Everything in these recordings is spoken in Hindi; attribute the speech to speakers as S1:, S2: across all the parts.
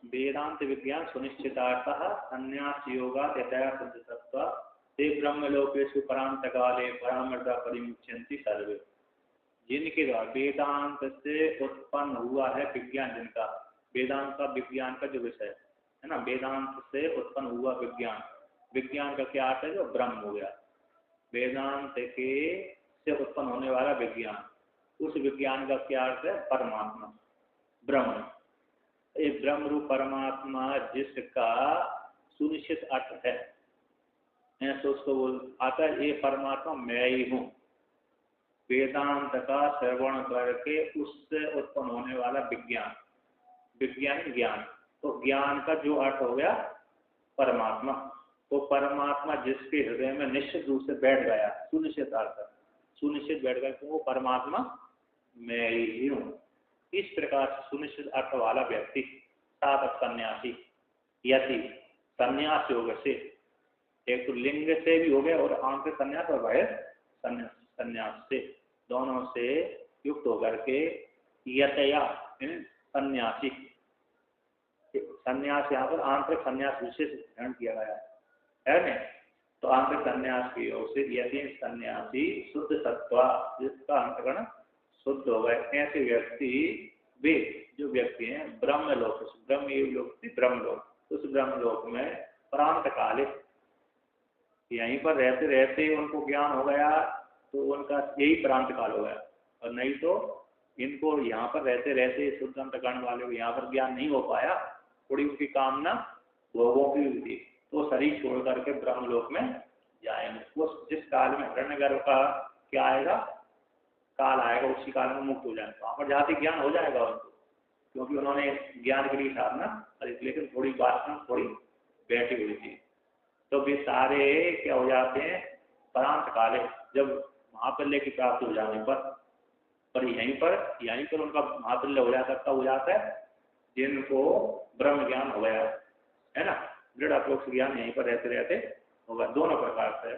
S1: वेदांत विज्ञान सुनिश्चितार्थः संन्यास योगात् यतया सिद्धसत्त्वा ते ब्रह्मलोकेषु परांत काले परामृता परिमुच्यन्ति सर्वे। जिनके द्वारा वेदांत से उत्पन्न हुआ है विज्ञान, जिनका वेदांत का विज्ञान का जो विषय है ना, वेदांत से उत्पन्न हुआ विज्ञान, विज्ञान का क्या अर्थ है? जो ब्रह्म हो गया। वेदांत के से उत्पन्न होने वाला विज्ञान, उस विज्ञान का क्या अर्थ है? परमात्मा, ब्रह्म। ये ब्रह्म रूप परमात्मा जिसका सुनिश्चित अर्थ है, ऐसा उसको आता है ये परमात्मा मैं ही हूँ। वेदांत का श्रवण करके उससे उत्पन्न होने वाला विज्ञान, विज्ञान ज्ञान, तो ज्ञान का जो अर्थ हो गया परमात्मा। तो परमात्मा जिसके हृदय में निश्चित रूप से बैठ गया, सुनिश्चित अर्थ, सुनिश्चित बैठ गया, तो वो परमात्मा मैं ही हूँ। इस प्रकार से सुनिश्चित अर्थ वाला व्यक्ति साधक सन्यासी यति संन्यास योग से, एक तो लिंग से भी हो गया और आंतरिक संन्यास और बाह्य संन्यास से, दोनों से युक्त होकर के यतया सन्यासी, संन्यास यहाँ पर आंतरिक संन्यास विशेष ग्रहण किया गया है ना। तो आंतरिक संन्यास के योग से यदि सन्यासी शुद्ध सत्वा, जिसका अंतकरण शुद्ध हो गए, ऐसे व्यक्ति वे जो व्यक्ति हैं ब्रह्मलोक, ब्रह्म लोक, ब्रह्मलोक, उस ब्रह्मलोक में प्रांत काले यहीं पर रहते रहते उनको ज्ञान हो गया, तो उनका यही प्रांत काल हो गया। और नहीं तो इनको यहाँ पर रहते रहते शुद्ध अंतकरण वाले को यहाँ पर ज्ञान नहीं हो पाया, थोड़ी उनकी कामना भोगों की हुई थी, तो शरीर छोड़ करके ब्रह्मलोक में जाएंगे। वो जिस काल में हिरण्यगर्भ का क्या आएगा, काल आएगा, उसी काल में मुक्त हो जाएंगे, वहां पर जाते ज्ञान हो जाएगा उनको, क्योंकि उन्होंने ज्ञान के लिए साधना करी, लेकिन थोड़ी बात में थोड़ी बैठी हुई थी। तो वे सारे क्या हो जाते हैं परांत काले, जब महाप्रलय की प्राप्ति हो जाने पर यहीं पर उनका महाप्रलय हो जाता, कब हो जाता है? जिनको ब्रह्म ज्ञान हो गया है ना, दृढ़ अपरोक्ष ज्ञान यहीं पर रहते रहते होगा। दोनों प्रकार से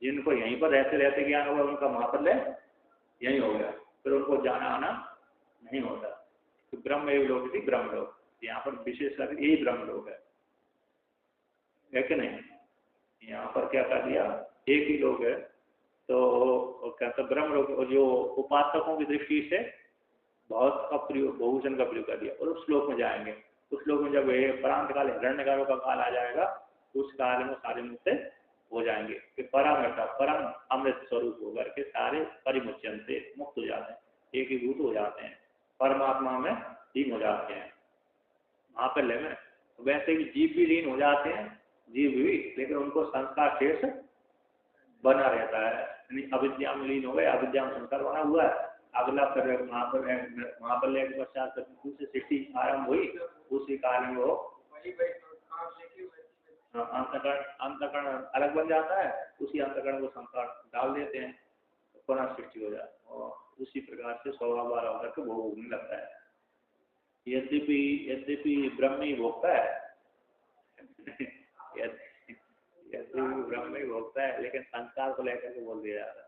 S1: जिनको यहीं पर रहते रहते ज्ञान होगा, उनका महाप्रलय यही हो गया, फिर उनको जाना आना नहीं होता। तो ब्रह्म एवं लोक थी ब्रह्मलोक, यहाँ पर विशेष करके यही ब्रह्मलोक है कि नहीं? यहाँ पर क्या कर दिया, एक ही लोक है, तो क्या तो ब्रह्मलोक, और जो उपासकों की दृष्टि से बहुत का प्रयोग, बहुवचन का प्रयोग कर दिया। और उस श्लोक में जाएंगे, उस श्लोक में जब प्रांत काल हिरण्यगर्भ का काल आ जाएगा, उस काल में सारे मुक्त हो जाएंगे कि परामृत परम अमृत स्वरूप होकर के सारे परिमुच्यन से मुक्त हो जाते हैं, एकीभूत हो जाते हैं, परमात्मा में लीन हो जाते हैं। महाप्रलय में वैसे भी जीव भी लीन हो जाते हैं, जीव भी, लेकिन उनको संस्कार शेष बना रहता है, यानी अविद्या में लीन हो गए, अविद्या में संस्कार बना हुआ है। अगला फिर महाप्रलय के पश्चात दूसरी सृष्टि आरंभ हुई, उसी काल में वो अंतकरण अलग बन जाता है, उसी अंतकरण को संस्कार डाल देते हैं, तो पुनः सृष्टि हो जाती है, और उसी प्रकार से स्वभाव वाला होकर के भोग होने लगता है। यद्यपि ब्रह्म ही भोगता है यद्यपि ब्रह्म ही भोगता है, लेकिन संस्कार को लेकर के बोल दिया जाता है।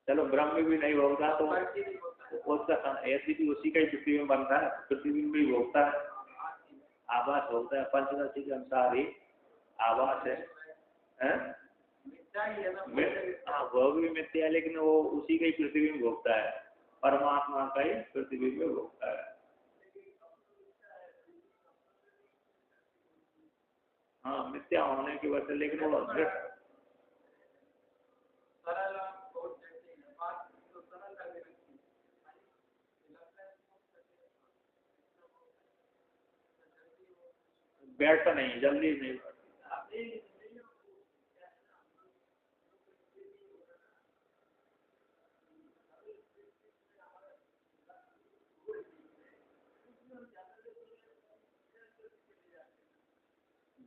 S1: चलो ब्रह्म भी नहीं भोगता तो उसका यद्यपि उसी का ही पृथ्वी में बनता है, पृथ्वी में भी भोगता है, आवास होता है, पंचदशी के अनुसार ही आवास है, वो भी मिथ्या है, लेकिन वो उसी का ही पृथ्वी में भोगता है, परमात्मा का ही पृथ्वी में भोगता है। हाँ, मिथ्या होने की वजह से, लेकिन वो बैठता नहीं, जल्दी नहीं बैठता।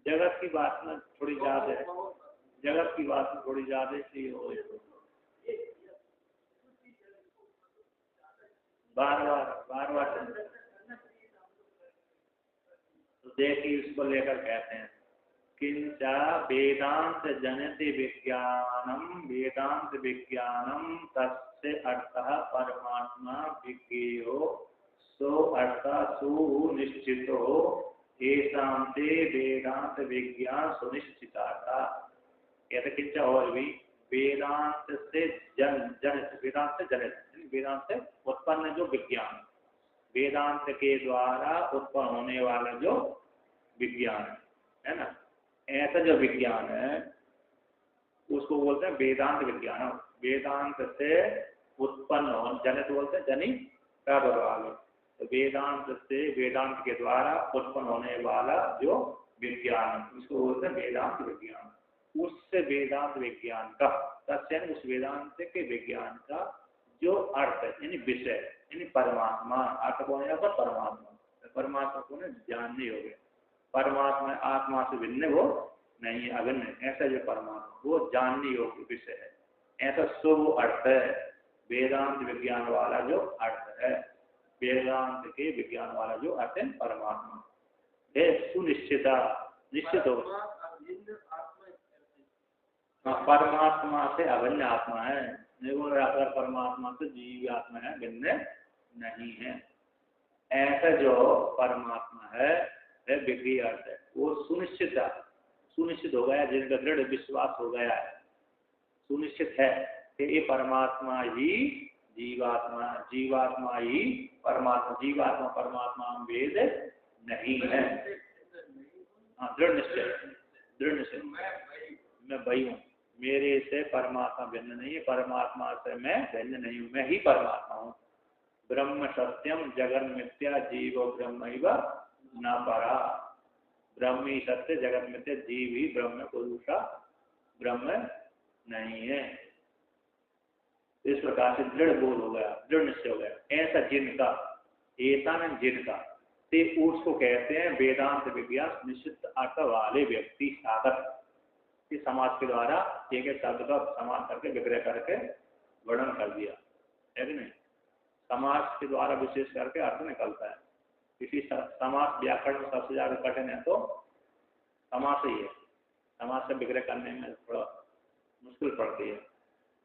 S1: जगत की बात में थोड़ी ज्यादा है, जगत की बात में थोड़ी ज्यादा सी हो, बार बार तो देखिए इसको लेकर कहते हैं किंचा वेदांत जनते विज्ञानम तस्य अर्थः परमात्मा विज्ञेयो सो अर्थात सुनिश्चितो येषां ते वेदांत विज्ञान सुनिश्चिता था। कहते किंच और भी वेदांत से जनित वेदांत से उत्पन्न जो विज्ञान, वेदांत के द्वारा उत्पन्न होने वाला जो विज्ञान है ना, ऐसा जो विज्ञान है उसको बोलते हैं वेदांत विज्ञान। वेदांत से उत्पन्न हो, जनित बोलते हैं जनि का बदलाव, तो वेदांत से वेदांत के द्वारा उत्पन्न होने वाला जो विज्ञान उसको बोलते हैं वेदांत विज्ञान। उससे वेदांत विज्ञान का तस्य उस वेदांत के विज्ञान का जो अर्थ है यानी विषय यानी परमात्मा, अर्थ कौन है पर परमात्मा, परमात्मा को ने जानने योग्य, परमात्मा आत्मा से भिन्न वो नहीं है, अभिन्न, ऐसा जो परमात्मा वो जानने योग्य विषय है, ऐसा शुभ अर्थ है वेदांत विज्ञान वाला जो अर्थ है, वेदांत के विज्ञान वाला जो अर्थ है परमात्मा है सुनिश्चिता, निश्चित हो। परमात्मा से अभिन्न आत्मा है, अगर परमात्मा से जीव आत्मा है, भिन्न नहीं है, ऐसा जो परमात्मा है विज्ञ अर्थ है वो सुनिश्चित हो गया, जिनका दृढ़ विश्वास हो गया है, सुनिश्चित है कि ये परमात्मा ही जीवात्मा, जीवात्मा ही परमात्मा, जीवात्मा परमात्मा भेद नहीं है। हाँ दृढ़ निश्चय मैं वही हूँ, मेरे से परमात्मा भिन्न नहीं है, परमात्मा से मैं भिन्न नहीं हूँ, मैं ही परमात्मा हूँ। ब्रह्म सत्यम जगन मिथ्या जीवो ब्रह्म न परा, ब्रह्म ही सत्य जगत मिथ्या जीव ही ब्रह्म को दूसरा ब्रह्म नहीं है। इस प्रकार से दृढ़ बोध हो गया, दृढ़ निश्चय हो गया, ऐसा जिनका, ऐसा न जिनका ते उसको कहते हैं वेदांत विज्ञान निश्चित अर्थ वाले व्यक्ति साधक। इस समाज के द्वारा एक एक शब्द का समाज करके विग्रह करके वर्णन कर दिया है कि नहीं, समाज के द्वारा विशेष करके अर्थ निकलता है। किसी समाज व्याकरण में सबसे ज्यादा कठिन है तो समास ही है, समाज से विग्रह करने में थोड़ा मुश्किल पड़ती है,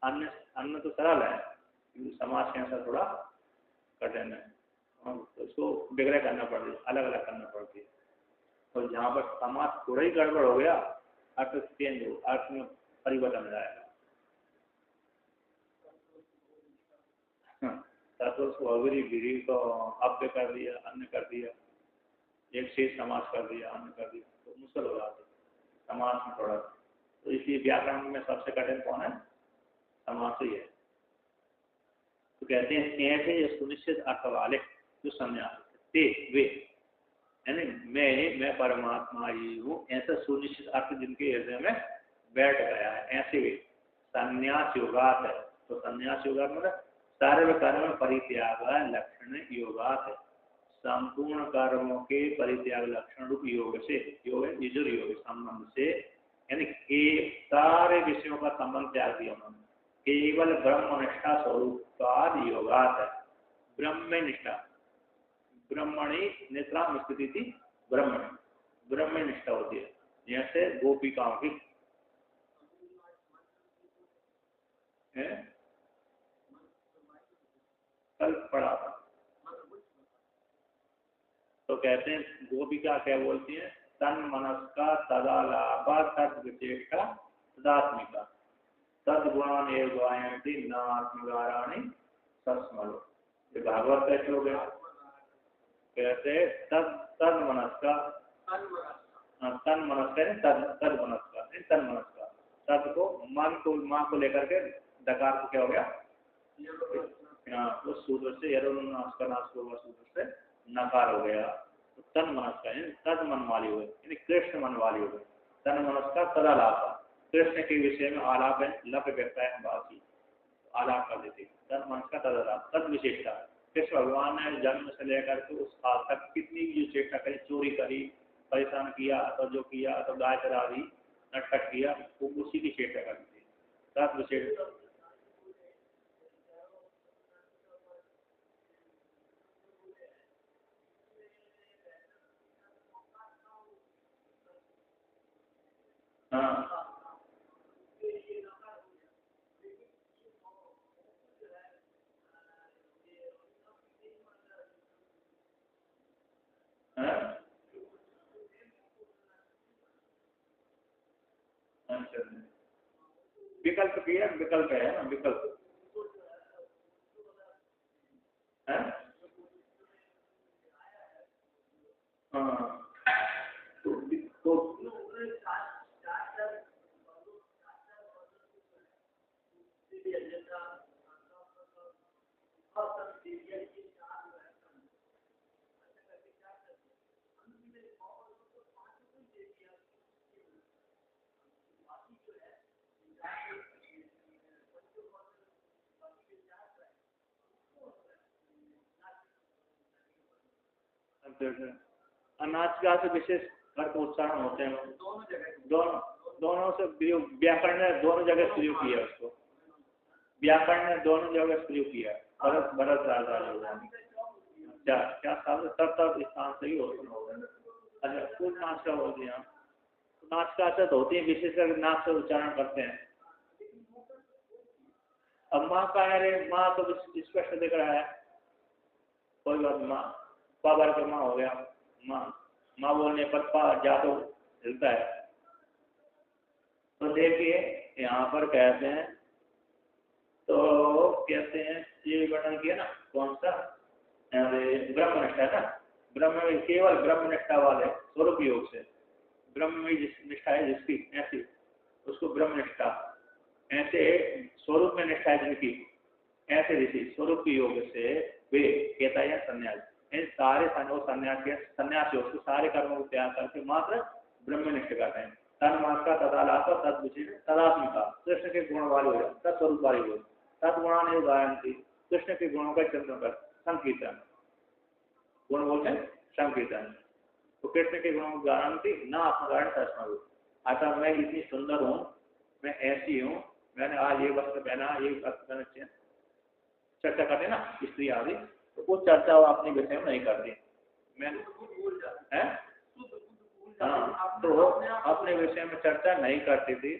S1: अन्य तो सरल है, समाज के अनुसार थोड़ा कठिन है, उसको विग्रह करना पड़ती है, अलग अलग करना पड़ती है। तो जहाँ पर समाज थोड़ा ही गड़बड़ हो गया अर्थ चेंज हो, अर्थ में परिवर्तन जाएगा। तत्व को अवरी गिरी को अव्य कर दिया, अन्य कर दिया, एक शेष समास कर दिया, अन्य कर दिया, तो मुश्किल हो जाती है समास में थोड़ा। तो इसलिए व्याकरण में सबसे कठिन कौन है, समास ही है। तो कहते हैं ऐसे ये सुनिश्चित अर्थ वाले जो संन्यास वे यानी मैं परमात्मा ही हूँ, ऐसा सुनिश्चित अर्थ जिनके हृदय में बैठ गया है, ऐसे वे संन्यास योगात है। तो संन्यास योगात मतलब सर्व कर्म परित्याग लक्षण योगात है, संपूर्ण कर्मों के परित्याग लक्षण रूप योग से, योग निजुर योग संबंध से, यानी सारे विषयों का संबंध त्याग दिया उन्होंने, केवल ब्रह्मनिष्ठा स्वरूप का योगात है। ब्रह्म निष्ठा, ब्रह्मणि निद्रा स्थिति थी, ब्रह्म निष्ठा होती है, जैसे गोपिकाओं की है, कल पढ़ा था। तो कहते हैं गोपिका क्या बोलती है, तन मनस्का तदालापा तद विचेष्टा तदात्मिका तदगुणान एव गायन्ति न आत्मगाराणि सस्मरो। ये भागवत का श्लोक है। कहते तद मनस्का, तन मनस्का तद मनस्का, तद को मन को, माँ को लेकर के दकार को क्या हो गया, उस सूत्र से सूत्र से नकार हो गया, तो तन मनस्का तद मन वाली हो गई, यानी कृष्ण मन वाली हो गई। तन मनस्का तदालापा, कृष्ण के विषय में आलाप है, लप व्यक्ता है बाकी आलाप कर देते, तन मनस्का तदालाप, तद विशेषता। कृष्ण भगवान ने जन्म से लेकर के उस काल तक कितनी भी जो चेष्टा करी, चोरी करी, परेशान किया, तो जो किया तो गाय चरा दी, नाटक किया, वो उसी की चेष्टा करती थी, तद विशेषता। हाँ उपनिषद में। विकल्प किया, विकल्प है ना, विकल्प है। हाँ तो अनाज का से विशेष अर्थ उच्चारण होते हैं दोनों, दोनों से व्याकरण ने दोनों जगह प्रयोग किया उसको, व्याकरण ने दोनों जगह प्रयोग किया। भरत भरत राजा क्या क्या तब स्थान से ही होगा। अच्छा कुल नाच का बोल दिया, नाच का अर्थ होती है विशेषकर नाच से उच्चारण करते हैं। अब माँ का है, माँ तो स्पष्ट दिख रहा है, कोई बात, माँ पावर के माँ हो गया, माँ माँ बोलने पर पा जा तो हिलता है। तो देखिए यहाँ पर कहते हैं, तो कहते हैं ये वर्णन किया ना, कौन सा ब्रह्मनिष्ठा ना, ब्रह्म में केवल ब्रह्मनिष्ठा वाले स्वरूप योग से, ब्रह्म में जिस निष्ठा है जिसकी ऐसी उसको ब्रह्मनिष्ठा, ऐसे स्वरूप में निष्ठा है जिनकी ऐसे ऋषि स्वरूप के योग से वे कहता है संन्यास, इन सारे सन्यासी उसको सारे कर्मों को त्याग करके मात्र ब्रह्मनिष्ठ करते हैं। तन मात्रा तदालाप तद विषय तदात्मिका, कृष्ण के गुण वाले हो जाए, तत्स्वरूप वाले हो, तदगुणान गायंती, कृष्ण के गुणों का चिंतन कर, संकीर्तन, गुण बोलते हैं संकीर्तन, तो कृष्ण के गुणों को गारंटी न आत्मगारण तस्मृ। अतः मैं इतनी सुंदर हूँ, मैं ऐसी हूँ, मैंने आज ये वस्त्र पहना, ये वस्त्र चर्चा करते ना स्त्री आदि, तो वो चर्चा वो अपने विषय में नहीं करती। मैं है हाँ, तो अपने विषय में चर्चा नहीं करती थी,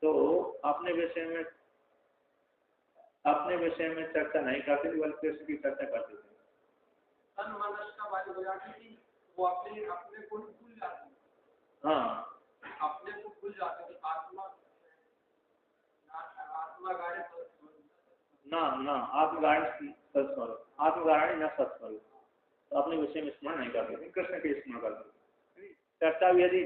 S1: तो अपने विषय में चर्चा नहीं करती थी, बल्कि कृष्ण की चर्चा करती थी।
S2: वो अपने को भूल जाती,
S1: हाँ
S2: अपने को भूल जाते थे, आत्मा गाड़ी
S1: ना ना आत्मगारण सत्स्वरूप, आत्मगारण न सत्स्वरूप, तो अपने विषय में स्मरण नहीं करते थे, कृष्ण के स्मरण करते थे। चर्चा भी यदि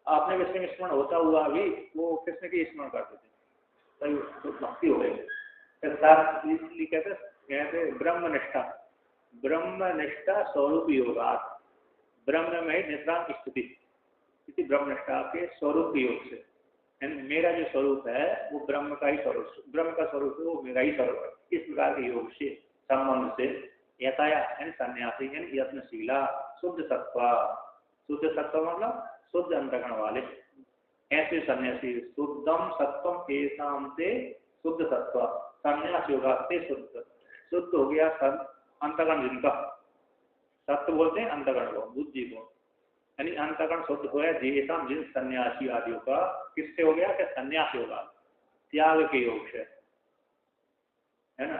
S1: अपने विषय में स्मरण होता हुआ भी वो कृष्ण के स्मरण करते थे, तो भक्ति हो गई। इसलिए कहते ब्रह्मनिष्ठा, ब्रह्मनिष्ठा स्वरूप योगा, ब्रह्म में निष्ठांत स्थिति, किसी ब्रह्मनिष्ठा के स्वरूप योग से, मेरा जो स्वरूप है वो ब्रह्म का ही स्वरूप, ब्रह्म का स्वरूप है वो मेरा ही स्वरूप है, इस प्रकार के योग से संबंध से यथाया यानी सन्यासी यानी यत्नशीला शुद्ध सत्व, शुद्ध सत्व मतलब शुद्ध अंतकरण वाले ऐसे सन्यासी, शुद्धम सत्वम केशाम से शुद्ध सत्व, सन्यास योगा से शुद्ध हो गया अंतकरण जिनका, सत्य बोलते हैं अंतकरण को, बुद्धि को, यानी अंतकरण शुद्ध हो गया जेसाम जिन सन्यासी आदियों का, किससे हो गया कि सन्यास होगा, त्याग के योग से, है ना,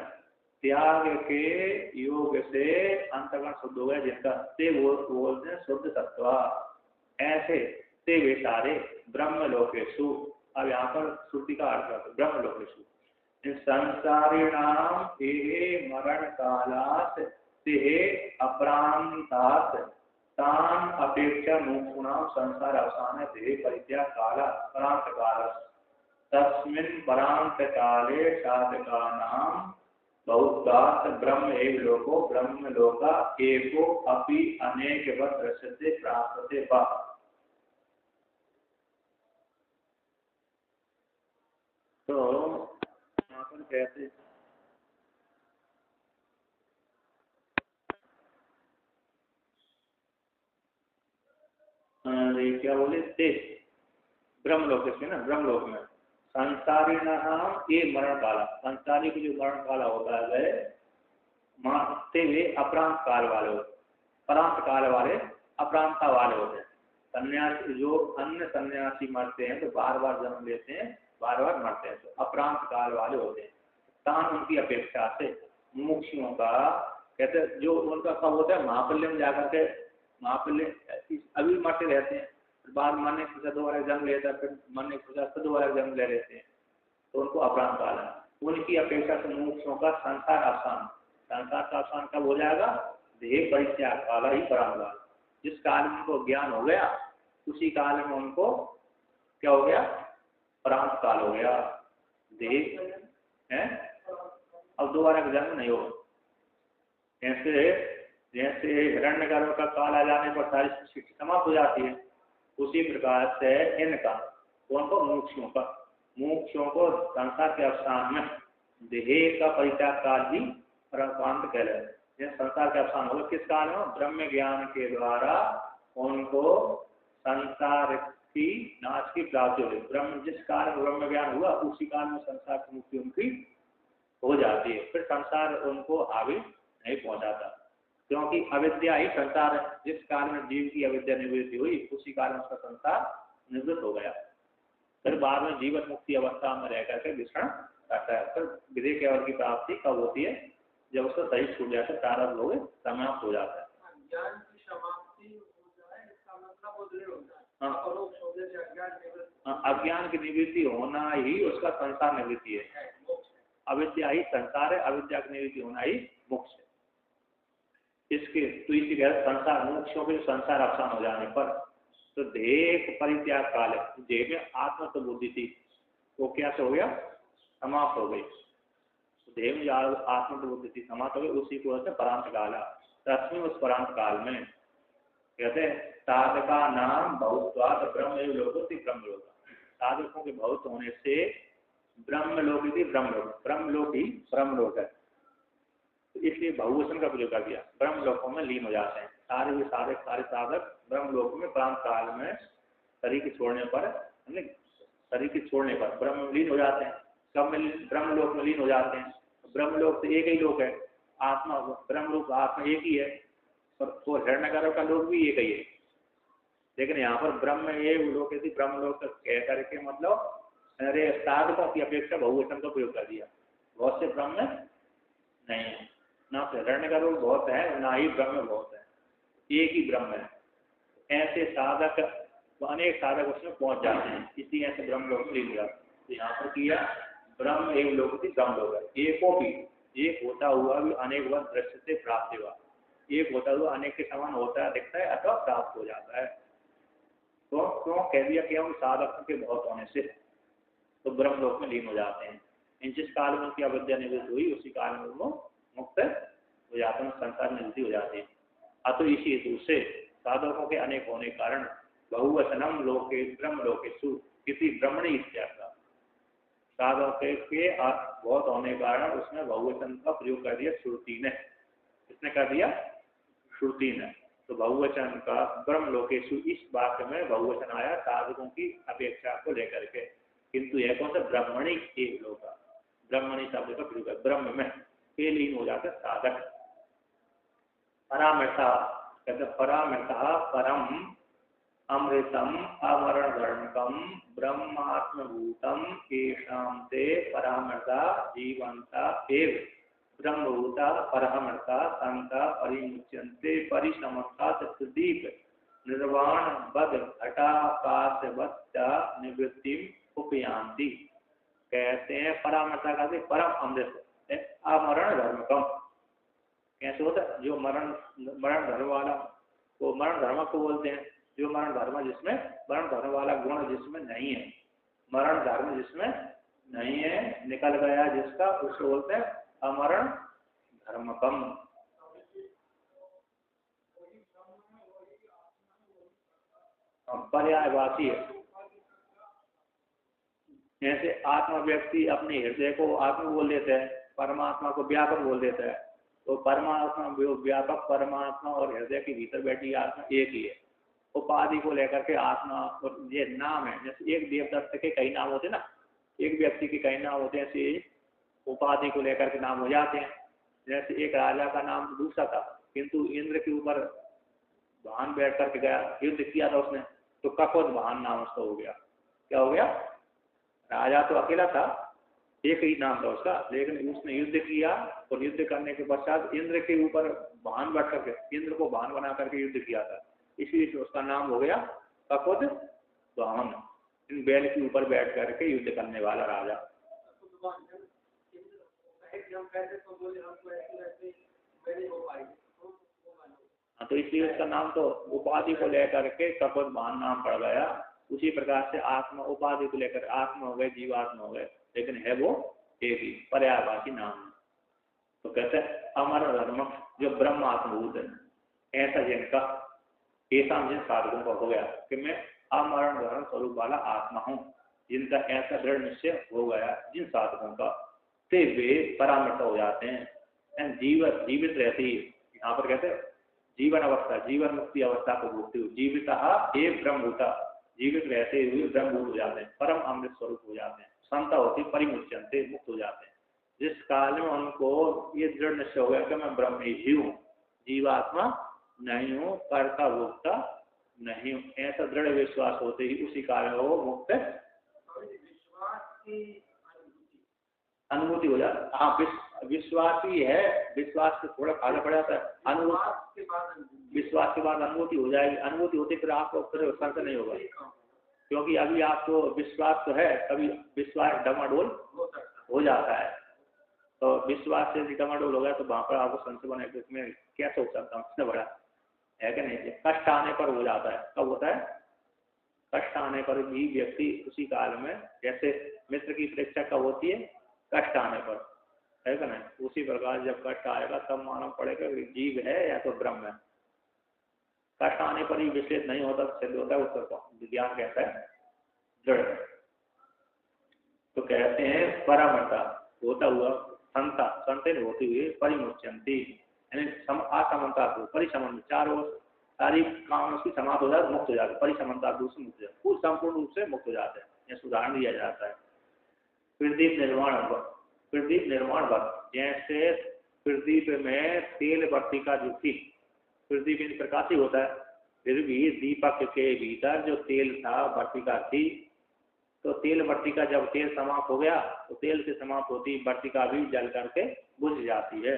S1: त्याग के योग से अंतकरण शुद्ध हो गया जिनका, ते वो बोलते हैं शुद्ध सत्व, ऐसे ते वे सारे ब्रह्मलोकेषु। अब यहाँ पर श्रुति का अर्थ है ब्रह्मलोकेषु, संसारिणाम ते मरण कालात् ते अपरांतात् तान अपेक्षा मुमुक्षुणां संसार अवसान देह परित्याग काला परांत काल, तस्मिन् परांत काले साधकानां बहुतात् ब्रह्म एव लोको ब्रह्म लोका एको अपि अनेकवत् दृश्यते प्राप्यते वा। तो यहाँ पर कहते क्या बोले थे ब्रह्मलोक में ना, ब्रह्मलोक में संसारी नाम ये मरण काला, संसारी की जो मरण काला होता है मारते हुए अपरांत काल वाले होते, परांत काल वाले अपरांता वाले होते हैं। सन्यासी जो अन्य सन्यासी मरते हैं तो बार बार जन्म लेते हैं, बार बार मरते हैं, तो अपरांत काल वाले होते हैं। तान उनकी अपेक्षा से मुमुक्षुओं का कहते जो उनका कब होता है महापल्य में जाकर के, महापल्य अभी मरते रहते हैं, फिर बाद में मरने के दोबारा जन्म लेता है, फिर मरने के फिर दोबारा जन्म ले लेते हैं, तो उनको अपरांत काल है। उनकी अपेक्षा से मुमुक्षुओं का संसार आसान, संसार का आसान कब हो जाएगा? देह परित्याग काल ही परांत काल। जिस काल में उनको ज्ञान हो गया उसी काल में उनको क्या हो गया? परांत काल हो गया। देह है अब दोबारा जन्म नहीं होगा। ऐसे जैसे हिरण्यगर्भ का काल आ जाने पर सारी सृष्टि समाप्त हो जाती है, उसी प्रकार से इनका उनको मुमुक्षुओं को संसार के अवसान में देह का परित्याग काल भी परांत कह रहे हैं। यह संसार का अवसान होगा किस काल में? ब्रह्म ज्ञान के द्वारा उनको संसार की नाश की प्राप्ति होगी। ब्रह्म जिस काल में ब्रह्म ज्ञान हुआ उसी काल में संसार की मुक्ति उनकी हो जाती है। फिर संसार उनको हावी नहीं पहुंचाता, क्योंकि अविद्या ही संसार है। जिस काल में जीव की अविद्या निवृत्ति हुई उसी काल में उसका संसार निवृत्त हो गया। फिर बाद में जीवन मुक्ति अवस्था में रह करके विचरण करता है। फिर विधेय केवल की प्राप्ति कब होती है? जब उसका सही छूट जाता है, प्रारब्ध हो समाप्त हो जाता है।
S2: ज्ञान की समाप्ति हो जाए इसका मतलब बोधले होता है।
S1: अज्ञान की निवृत्ति होना ही उसका संसार निवृत्ति है। अविद्या ही संसार है, अविद्या की निवृत्ति होना ही मोक्ष है। इसके तो इसी संसार मोक्षों के संसार अवसान हो जाने पर तो देह परित्याग काल है। देह में आत्म तो बुद्धि थी वो क्या से हो गया? समाप्त हो गई। देह में आत्म तो बुद्धि थी समाप्त हो गई, उसी को परांत काल है। तस्में उस परांत काल में कहते हैं साधका नाम बहुत्वात् ब्रह्म लोकोति ब्रह्मलोक। साधकों के बहुत होने से ब्रह्मलोक ही ब्रह्मलोक ही ब्रह्मलोक है। तो इसलिए बहुवचन का प्रयोग कर दिया। ब्रह्मलोकों में लीन हो जाते हैं सारे साधक ब्रह्मलोक में परांत काल में शरीर के छोड़ने पर ब्रह्म लीन हो जाते हैं। कब में ब्रह्मलोक में लीन हो जाते हैं? ब्रह्मलोक तो एक ही लोक है, आत्मा ब्रह्मलोक आत्मा एक ही है, और हिरण्यगर्भ का लोक भी एक ही है। लेकिन यहाँ पर ब्रह्म एवं लोक यदि ब्रह्मलोक कह करके मतलब अरे साधकों की अपेक्षा बहुवचन का प्रयोग कर दिया। बहुत से ब्रह्म नहीं है, ना हिरण्यगर्भ बहुत है ना ही ब्रह्म बहुत है, एक ही ब्रह्म है। ऐसे साधक अनेक साधक उसमें पहुंच जाते हैं, इसलिए ऐसे ब्रह्मलोक में लीन जाते हैं। तो यहाँ पर किया ब्रह्म एवं लोक ब्रह्मलोक है। एको भी एक होता हुआ भी अनेक वर्ष दृश्य से प्राप्त हुआ, एक होता हुआ अनेक के समान होता है, दिखता है अथवा प्राप्त हो जाता है। तो क्यों कह दिया कि हम साधकों के बहुत होने से तो ब्रह्मलोक में लीन हो जाते हैं। इन जिस काल में उनकी अविद्या निवृत्त हुई उसी काल में वो मुक्त हो जाते हैं, संसार निवृत्ति हो जाती है। अतो इसी हेतु से साधकों के अनेक होने के कारण बहुवचनम लोके ब्रह्मलोकेषु किसी ब्रह्मणी इत्यादि साधकों के बहुत होने के कारण उसमें बहुवचन का प्रयोग कर दिया श्रुति ने। किसने कर दिया? श्रुति ने। तो बहुवचन का ब्रह्मलोकेषु इस वाक्य में बहुवचन आया साधकों की अपेक्षा को लेकर के, किंतु यह कौन सा? ब्रह्मणी एक लोग का ब्रह्मणी शब्द का प्रयोग है। ब्रह्म में के लीन हो जाते साधक। परामृता कहते परामृता परम अमृतम अमरण धर्मकम ब्रह्मात्मभूतम केशाम ते परामृता जीवंता एव ब्रह्मभूता परामृता संता परिमुच्यन्ते परिसमस्ता प्रदीप निर्वाण बद घटाकाशवत् निवृत्ति उपयांति। कहते हैं परामृता का परम अमृत अमरण धर्मकम। कैसे होता है? जो मरण धर्म वाला वो मरण धर्म को बोलते हैं। जो मरण धर्म जिसमें मरण धर्म वाला गुण जिसमें नहीं है, मरण धर्म जिसमें नहीं है निकल गया जिसका, उसको बोलते हैं अमरण धर्मकम। पर्यायवाची है। जैसे आत्मा व्यक्ति अपने हृदय को आत्मा बोल देता है, परमात्मा को व्यापक बोल देता है। तो परमात्मा व्यापक परमात्मा और हृदय के भीतर बैठी आत्मा एक ही है। उपाधि को लेकर के आत्मा और ये नाम है। जैसे एक देवदत्त के कई नाम होते ना, एक व्यक्ति के कई नाम होते हैं, ऐसे उपाधि को लेकर के नाम हो जाते हैं। जैसे एक राजा का नाम दूसरा था, किंतु इंद्र के ऊपर वाहन बैठ करके गया, युद्ध किया था उसने, तो कपत वाहन नाम उसका हो गया। क्या हो गया? राजा तो अकेला था, एक ही नाम था उसका, लेकिन उसने युद्ध किया और युद्ध करने के पश्चात इंद्र के ऊपर वाहन बैठ करके इंद्र को वाहन बना करके युद्ध किया था, इसलिए उसका नाम हो गया ककुद वाहन, इन बैल के ऊपर बैठ करके युद्ध करने वाला राजा। हाँ, तो इसलिए उसका नाम तो उपाधि को लेकर के ककुद वाहन नाम पड़ गया। उसी प्रकार से आत्मा उपाधि को लेकर आत्मा हो गए, जीवात्मा हो गए, लेकिन है वो एक ही पर्यायवाची नाम। तो कहते हैं अमर धर्म जो ब्रह्म आत्मभूत है, ऐसा जिनका ऐसा जिन साधकों का हो गया कि मैं अमरण धर्म स्वरूप वाला आत्मा हूँ, जिनका ऐसा दृढ़ निश्चय हो गया जिन साधकों का, ते वे परामर्श हो जाते हैं। जीवित रहती है, यहाँ पर कहते हैं जीवन अवस्था, जीवन मुक्ति अवस्था को भोगते हुए जीविता एक ब्रह्मभूता, जीवित रहते हुए ब्रह्मभूत हो जाते हैं, परम अमृत स्वरूप हो जाते हैं, संता होती परिमुच्यंते मुक्त हो जाते हैं। जिस काल में उनको ये दृढ़ निश्चय हो गया कि मैं ब्रह्म ही हूँ, जीवात्मा नहीं हूँ, कर्ता भोक्ता नहीं हूँ, ऐसा दृढ़ विश्वास होते ही उसी काल में वो मुक्त अनुभूति हो जाता है। हाँ, विश्वास ही है, विश्वास से थोड़ा आगे बढ़ जाता है, अनुभूति विश्वास के बाद अनुभूति हो जाएगी। अनुभूति होते फिर आपको फिर संशय नहीं होगा, क्योंकि अभी आपको विश्वास तो है, कभी विश्वास डमाडोल हो जाता है। तो विश्वास से डमाडोल हो गया तो वहां पर आपको संशय बने कि इसमें क्या सोच सकता हूँ, इससे बड़ा है कि नहीं। कष्ट आने पर हो जाता है, कब होता है? कष्ट आने पर भी व्यक्ति उसी काल में, जैसे मित्र की परीक्षा कब होती है? कष्ट आने पर, है कि नहीं। उसी प्रकार जब कष्ट आएगा तब मालूम पड़ेगा कि जीव है या तो ब्रह्म है। कष्ट आने पर ही विश्लेष नहीं होता, सिद्ध होता है, उत्तर को विज्ञान कहता है दृढ़। तो कहते हैं परामर्ता होता हुआ संता, संतन होते हुए परिमुच्यंती, यानी असमता को परिसमन, चारों सारी काम उसकी समाप्त हो जाए, मुक्त हो जाते, परिसमता से मुक्त हो जाते, पूर्ण संपूर्ण रूप से मुक्त हो जाते हैं। यह उदाहरण दिया जाता है प्रदीप निर्माण वक्त, जैसे प्रदीप में तेल वर्तिका जो थी, प्रदीप इन प्रकार से होता है, फिर भी दीपक के भीतर जो तेल था, वर्तिका थी, तो तेल वर्तिका जब तेल समाप्त हो गया तो तेल से समाप्त होती वर्तिका भी जल करके बुझ जाती है,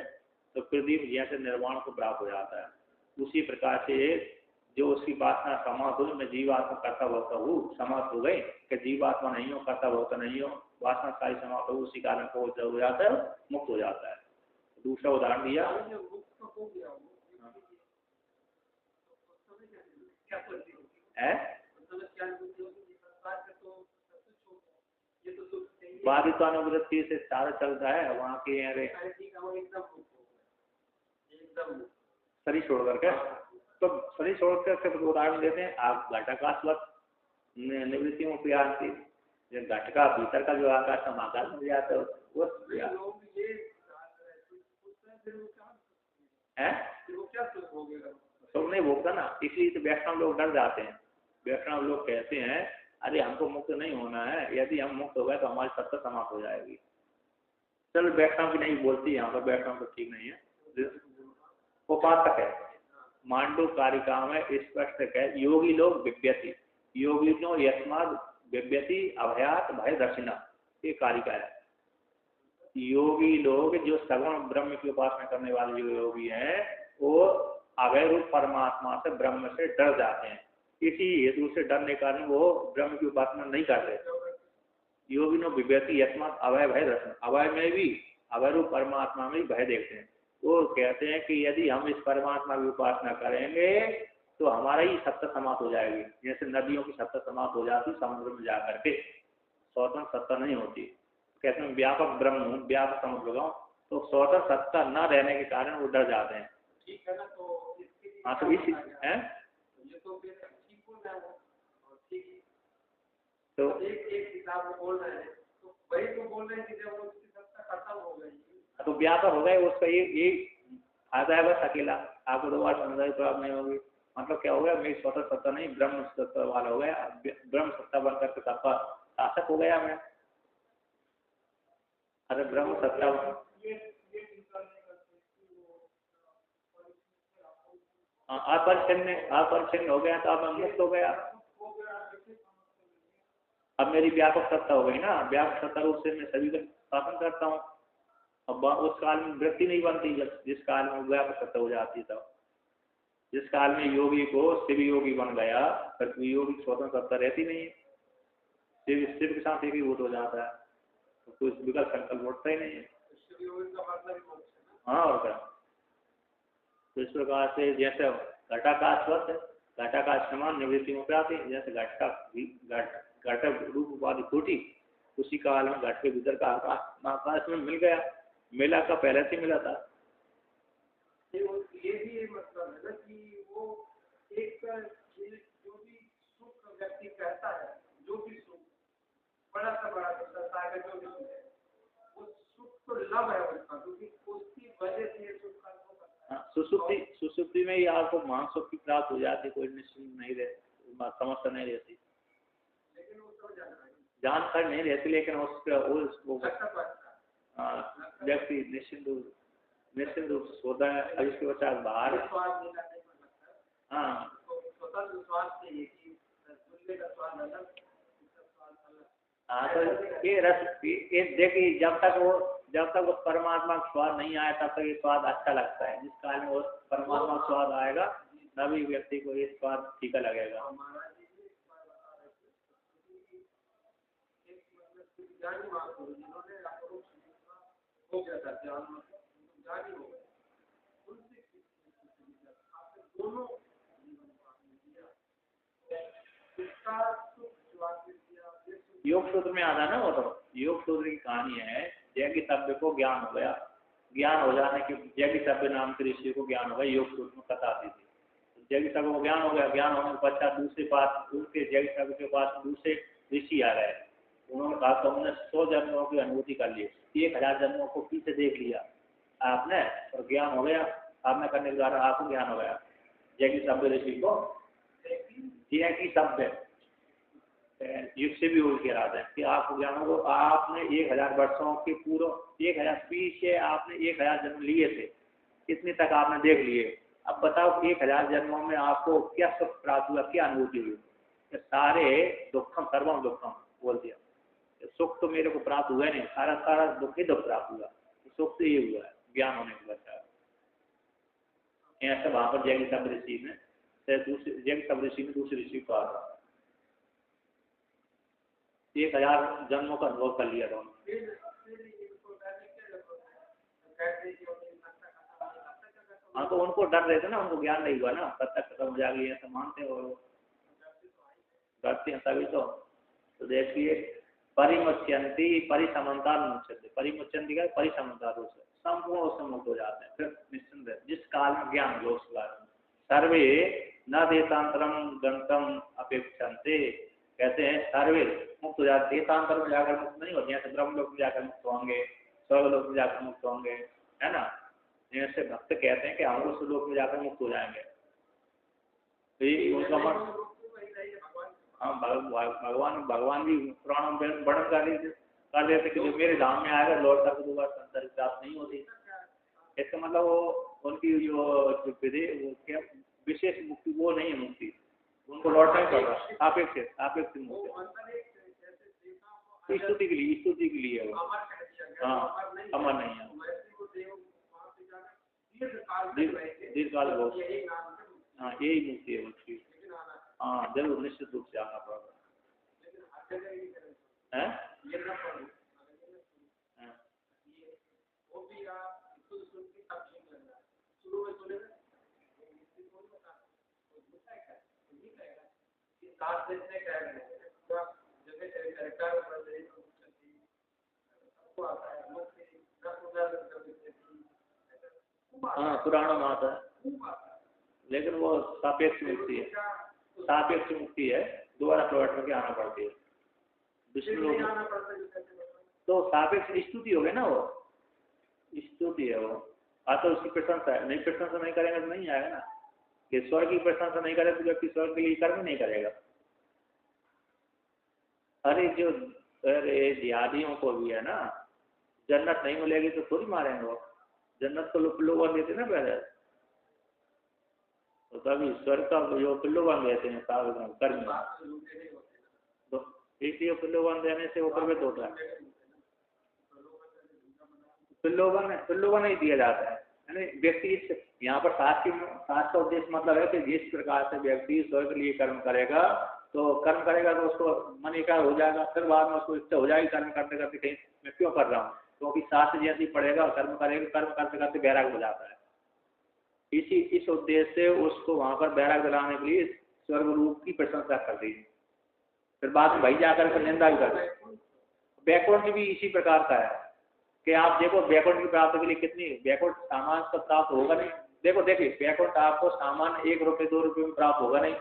S1: तो प्रदीप जैसे निर्वाण को प्राप्त हो जाता है। उसी प्रकार से जो उसकी वासना समाप्त हुई, मैं जीवात्मा कर्ता भोक्ता हूँ, समाप्त हो गई कि जीवात्मा नहीं हो, कर्ता भोक्ता नहीं हो, वासना सारी समाप्त हो, उसी कारण को हो जाता है, मुक्त हो जाता है। दूसरा उदाहरण दिया है बाधित्वानुवृत्ति से सारा चलता है वहाँ के शरीर छोड़ करके। तो शरीर छोड़ करके उदाहरण देते हैं आप घटकास्वत निवृत्तियों प्रियांति, घटका भीतर का जो आकाश हम आकाश में जाते हो वो तो नहीं भोगता ना, इसलिए तो वैष्णव लोग डर जाते हैं। वैष्णव लोग कहते हैं अरे हमको मुक्त नहीं होना है, यदि हम मुक्त हो गए तो हमारी सत्ता समाप्त हो जाएगी। चलो वैष्णव की नहीं बोलती, यहाँ पर वैष्णव तो ठीक नहीं है, उपासक है। मांडू कारिका में स्पष्ट है, योगी लोग बिभ्यति, योगिनो यस्माद बिभ्यति अभयात भय दर्शिना, ये कारिका है। योगी लोग जो सगुण ब्रह्म की उपासना करने वाले जो योगी हैं वो अभय रूप परमात्मा से ब्रह्म से डर जाते हैं, इसी हेतु से डरने के कारण वो ब्रह्म की उपासना नहीं करते। योगिनो विभ्यति यस्मात् अभय भय दर्शन, अभय में भी अभय रूप परमात्मा में भी भय देखते हैं। वो कहते हैं कि यदि हम इस परमात्मा की उपासना करेंगे तो हमारा ही सत्ता समाप्त हो जाएगी, जैसे नदियों की सत्ता समाप्त हो जाती समुद्र में जाकर के, स्वतंत्र सत्ता नहीं होती। कहते हैं व्यापक ब्रह्म हूँ, व्यापक समुद्र गाँव, तो स्वतंत्र सत्ता न रहने के कारण वो डर जाते हैं।
S2: ठीक है ना, तो
S1: हाँ तो इसी है तो
S2: एक किताब में बोल रहे हैं, तो वही तो बोल रहे हैं कि जब उसकी सत्ता खत्म हो गई
S1: तो व्यापक हो गए, उसका ये फायदा है बस अकेला, आपको दो बार समझाई तो आप नहीं होगी। मतलब क्या हो गया, मेरी स्वतंत्र सत्ता नहीं ब्रह्म सत्ता वाला हो गया, ब्रह्म सत्ता बनकर के सबका शासक हो गया मैं। अरे ब्रह्म सत्ता अपरिच्छिन्न हो गया तो अब मैं मुक्त हो गया। अब मेरी व्यापक सत्ता हो गई ना, व्यापक सत्ता रूप से मैं सभी का शासन करता हूँ। अब उस काल में वृत्ति नहीं बनती, जिस काल में व्यापक सत्ता हो जाती है तब जिस काल में योगी को शिव योगी बन गया, फिर योगी की स्वतंत्रता रहती नहीं है, शिव शिव के साथ एक ही वोट हो जाता है, तो कोई विकल्प संकल्प उठता ही नहीं है। हाँ और क्या। तो इस प्रकार से जैसे घटाकाश वत है, घटाकाश समान निवृत्ति में आती है, जैसे घट रूप उपाधि फूटी, उसी काल में घट के भीतर का आकाश में मिल गया, मेला का पहले से मिला था।
S2: ये भी मतलब है ना कि वो एक जो भी सुख व्यक्ति कहता है, जो भी सुख बड़ा सा बड़ा संसार का जो भी सुख है, वो सुख तो लव है उसका, क्योंकि उसकी वजह से ये सुख का हो सकता है।
S1: सुसुप्ति में ही आपको मान सुख की प्राप्त हो जाती, कोई निश्चिंत नहीं रहती, समस्या नहीं रहती,
S2: लेकिन वो सब
S1: जानकारी नहीं रहती, लेकिन उसको व्यक्ति निश्चिंत रूप से सोता है। अब इसके पश्चात बाहर हाँ तो ये रस ये देखिए, जब तक वो परमात्मा का स्वाद नहीं आया तब तक ये स्वाद अच्छा लगता है। जिस काल में वो परमात्मा का स्वाद आएगा तभी व्यक्ति को ये स्वाद फीका लगेगा। योग सूत्र में आता ना, वो तो योग सूत्र की कहानी है, जैकी सभ्य को ज्ञान हो गया, ज्ञान हो जाने के जैकी सभ्य नाम के ऋषि को ज्ञान हो गया, योग सूत्र में कथा आती थी। जैकी सभ्य को ज्ञान हो गया, ज्ञान होने के पश्चात दूसरे पास उनके जैकी सभ्य के पास दूसरे ऋषि आ रहे हैं। उन्होंने कहा तो हमने 100 जन्मों की अनुभूति कर ली, 1000 जन्मों को पीछे देख लिया आपने, और ज्ञान हो गया, आपने करने के द्वारा आपको ज्ञान हो गया। जैकी सभ्य ऋषि को जैकी सभ्य युग से भी हो के रहा है कि आपको ज्ञान हो, आपने 1000 वर्षों के पूर्व 1000 पीछे आपने 1000 जन्म लिए थे, कितने तक आपने देख लिए। अब बताओ 1000 जन्मों में आपको क्या सुख प्राप्त हुआ, क्या अनुभूति हुई। सारे दुखम सर्वम दुखम बोल दिया, सुख तो मेरे को प्राप्त हुआ नहीं, सारा दुख ही दुख प्राप्त हुआ, सुख तो ये हुआ है ज्ञान होने के बाद। ऐसा वहां पर जैकी सब ऋषि ने दूसरे ऋषि को आ 1000 जन्मों का अनुभव कर लिया था उन्होंने। हाँ तो उनको डर रहे थे ना, उनको ज्ञान नहीं हुआ ना, तब तक खत्म हो जाएगी ऐसा मानते हो, डरते हैं तभी तो देखिए परिमुच्यंती परिसमता मुच्यते, परिमुच्यंती का परिसमता रूप से संपूर्ण उससे मुक्त हो जाते हैं, फिर निश्चिंत है। जिस काल में ज्ञान हो उस काल में सर्वे न देशांतरम गंतम अपेक्षन्ते, कहते हैं सर्वे मुक्त हो जाते, देशांतर में जाकर मुक्त नहीं होते, जैसे ब्रह्म लोक में जाकर मुक्त होंगे, स्वर्गलोक में जाकर मुक्त होंगे, है ना। जैसे भक्त कहते हैं कि हम उस लोक में जाकर मुक्त हो जाएंगे, तो ये उनका मन। हाँ भगवान भी पुराण में वर्णन कर देते कि जो मेरे धाम में आएगा लौट कर दोबारा संसार की प्राप्त नहीं होती। इसका मतलब वो उनकी जो विधि वो क्या विशेष मुक्ति वो नहीं है, मुक्ति उनको लौटना ही पड़ रहा, सापेक्ष मुक्ति स्तुति के लिए वो, हाँ अमर नहीं है, दीर्घकाल बहुत, हाँ यही मुक्ति है उसकी। हाँ जरूर निश्चित रूप से आना पड़ेगा। हाँ पुराना माता है, लेकिन वो सापेक्ष मुक्ति है, सापेक्ष मुक्ति है, दोबारा प्रकट करके आना पड़ती है विष्णु तो सापेक्ष स्तुति हो गई ना, वो स्तुति है वो। तो उसकी प्रशंसा है, नहीं प्रशंसा नहीं करेंगे तो नहीं आएगा ना, कि स्वर्ग की प्रशंसा नहीं करे तो व्यक्ति स्वर्ग के लिए कर्म नहीं करेगा। अरे जिहादियों को भी है ना, जन्नत नहीं मिलेगी तो थोड़ी मारेंगे वो, जन्नत तो लोग देते ना पहले, तो तभी स्वर्ग का जो पिल्लोवन देते हैं कर्म, तो इसलिए पिल्लोवन देने से वो प्रवृत्त होता है। पिल्लोवन नहीं दिया जाता है, यानी व्यक्ति यहाँ पर शास्त्र का उद्देश्य मतलब है कि जिस प्रकार से व्यक्ति स्वर्ग के लिए कर्म करेगा तो उसको मन एकाग्र हो जाएगा, फिर बाद में उसको इच्छा हो जाएगी कर्म करते करते कहीं मैं क्यों कर रहा हूँ, क्योंकि शास्त्र जैसे ही पढ़ेगा कर्म करेगा, कर्म करते करते वैराग्य हो जाता है। इस उद्देश्य से उसको वहाँ पर वैराग्य दिलाने के लिए स्वर्ग रूप की प्रशंसा कर दी। फिर बाद में भाई जाकर फिर निंदा भी कर दी। बैकवर्ड भी इसी प्रकार का है कि आप देखो बैकवर्ड की प्राप्ति के लिए कितनी बैकवर्ड सामान तो प्राप्त होगा नहीं। देखिए बैकवर्ड आपको सामान 1 रुपये 2 रुपये में प्राप्त होगा नहीं,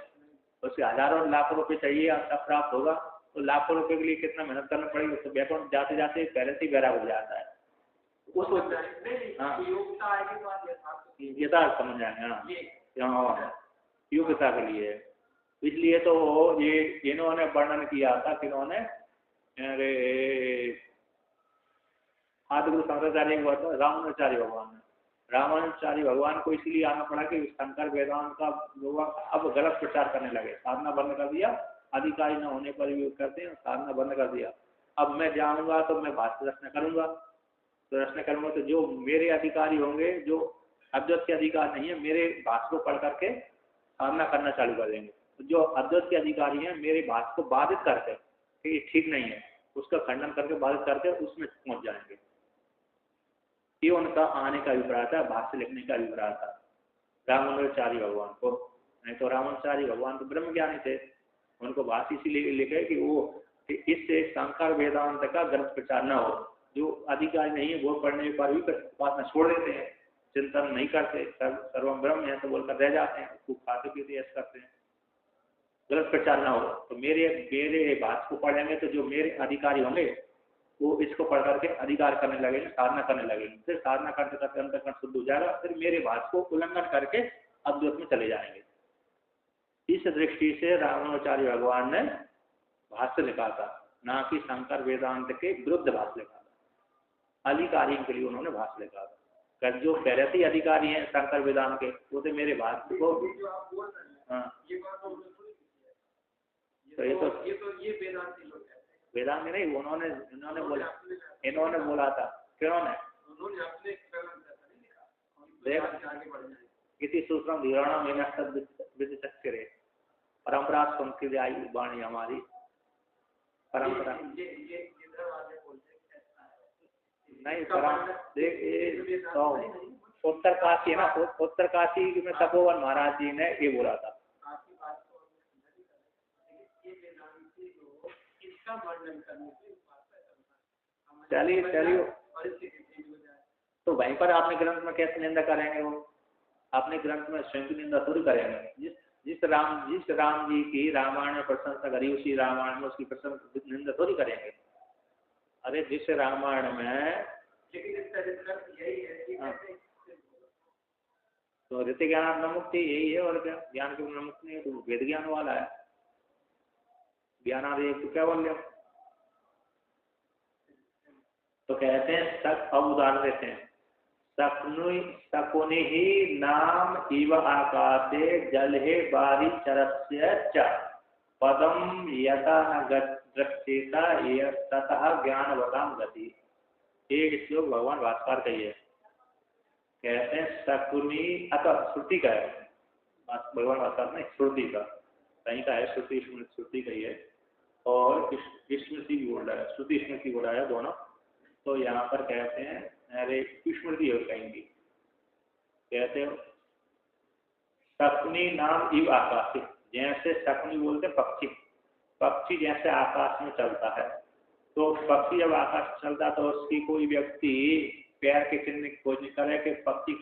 S1: उसके हजारों लाखों रुपए चाहिए तब प्राप्त होगा। तो लाखों रुपए के लिए कितना मेहनत करना पड़ेगी, तो बैकवर्ड जाते जाते पहले से ही बैरा हो जाता है। उस यथार्थ समझ जाएंगे। हाँ योग्यता के लिए, इसलिए तो ये इन्होंने वर्णन किया था किन्होंने, आदिगुरु शंकराचार्य हुआ था रामानुजाचार्य भगवान। रामानुजाचार्य भगवान को इसलिए आना पड़ा कि शंकर वेदांत का लोग अब गलत प्रचार करने लगे, साधना बंद कर दिया, अधिकारी न होने पर भी करते हैं, साधना बंद कर दिया। अब मैं जाऊंगा तो मैं भाष्य रचना करूंगा, तो जो मेरे अधिकारी होंगे, जो अद्वैत के अधिकार नहीं है, मेरे भाष्य को पढ़ करके साधना करना चालू कर देंगे। तो जो अद्वैत के अधिकारी हैं मेरे भाष्य को बाधित करके कि ये ठीक नहीं है, उसका खंडन करके बाधित करके उसमें पहुंच जाएंगे। ये उनका आने का अभिप्राय था, भाष्य लिखने का अभिप्राय था रामानुजाचार्य भगवान को। नहीं तो रामानुजाचार्य भगवान तो ब्रह्म ज्ञानी थे, उनको भाष्य इसीलिए लिखे कि वो इससे शंकर वेदांत का गलत प्रचार न हो। जो अधिकारी नहीं है वो पढ़ने पर भी उपासना छोड़ देते हैं, चिंतन नहीं करते, सर्वम ब्रह्म है तो बोलकर रह जाते हैं, खूब खाते पीते ऐसा करते हैं, गलत प्रचार ना हो। तो मेरे भाष्य को पढ़ेंगे तो जो मेरे अधिकारी होंगे वो इसको पढ़ करके अधिकार करने लगेंगे, साधना करने लगेंगे, फिर साधना करते करते अंतःकरण शुद्ध हो जाएगा, फिर मेरे भाष्य को उल्लंघन करके अद्वैत में चले जाएंगे। इस दृष्टि से रामानुजाचार्य भगवान ने भाष्य लिखा था, ना कि शंकर वेदांत के विरुद्ध भाष्य लिखा था। अधिकारियों के लिए उन्होंने भाष्य लिखा था। जो पहले से ही अधिकारी हैं शंकर वेदांत के, वो तो मेरे भाष्य को वेदांत में नहीं, इन्होंने बोला था। किन्होंने? किसी सूत्र धीराणा में विद्य परंपरा संस्कृति आई वाणी हमारी परंपरा नहीं देख तो उत्तरकाशी है ना, उत्तरकाशी में तपोवन महाराज जी ने ये बोला था। चलिए तो वहीं पर आपने ग्रंथ में कैसे निंदा करेंगे? वो अपने ग्रंथ में स्वयं की निंदा थोड़ी करेंगे। जिस राम जी की रामायण में प्रशंसा करी, उसी रामायण में उसकी प्रशंसा निंदा थोड़ी करेंगे। अरे जिस रामायण में तो ऋत ज्ञान न मुक्ति यही है, और क्या ज्ञान के न मुक्ति नहीं है, तो वेद ज्ञान वाला है। ज्ञानादेव तो क्या बोल रहे? तो कहते हैं सक, अब उदाहरण देते हैं, शकुनि ही नाम इव आकाशे जलहे बारी चरस्य च पदम यथा न दृष्टेता ततः ज्ञानवताम गति। एक श्लोक भगवान भास्कर का ही है। कहते हैं शकुनि, अतः श्रुति का है, भगवान भास्कर नहीं श्रुति का, कहीं का है श्रुति श्रुति का ही है, और स्मृति भी बोल रहा है, श्रुति स्मृति बोल रहा है दोनों। तो यहाँ पर कहते हैं अरे स्मृति हो कहेंगी, कहते हो शकुनि नाम इव आकाश, जैसे शकुनि बोलते पक्षी जैसे आकाश में चलता है। तो पक्षी जब आकाश में चलता है तो उसकी कोई व्यक्ति पैर के चिन्ह की खोज करे कि पक्षी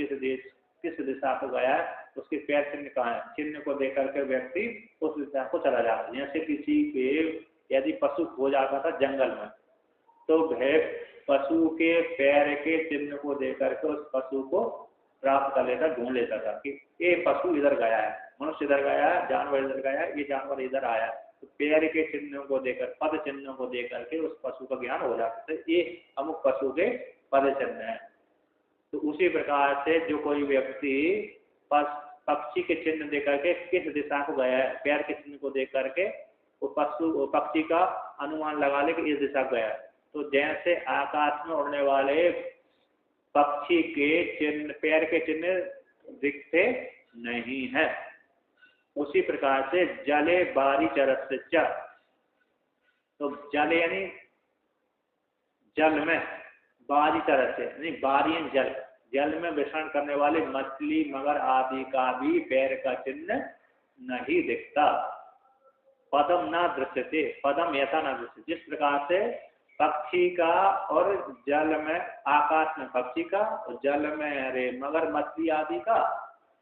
S1: किस दिशा को गया है, उसके पैर चिन्ह कहाँ है, चिन्ह को देख करके व्यक्ति उस दिशा को चला जाता है। जैसे किसी के यदि पशु खो जाता था जंगल में, तो वह पशु के पैर के चिन्ह को देख करके उस पशु को प्राप्त कर लेता, ढूंढ लेता था कि ये पशु इधर गया है, मनुष्य इधर गया है, जानवर इधर गया है, ये जानवर इधर आया। तो पैर के चिन्हों को देकर, पद चिन्हों को देख करके उस पशु का ज्ञान हो जाता है, ये अमुक पशु के पद चिन्ह है। तो उसी प्रकार से जो कोई व्यक्ति पक्षी के चिन्ह देख करके किस दिशा को गया है, पैर के चिन्ह को देख करके वो पक्षी का अनुमान लगा ले कि इस दिशा को गया है। तो जैसे आकाश में उड़ने वाले पक्षी के चिन्ह, पैर के चिन्ह दिखते नहीं है। उसी प्रकार से जले बारी चरस्य च, तो जल यानी जल में, बारी चरस्य यानी बारी यानी जल, जल में विचरण करने वाले मछली मगर आदि का भी पैर का चिन्ह नहीं दिखता। पदम न दृश्यते, पदम ऐसा न दृश्य, जिस प्रकार से पक्षी का और जल में, आकाश में पक्षी का और जल में अरे मगर मछली आदि का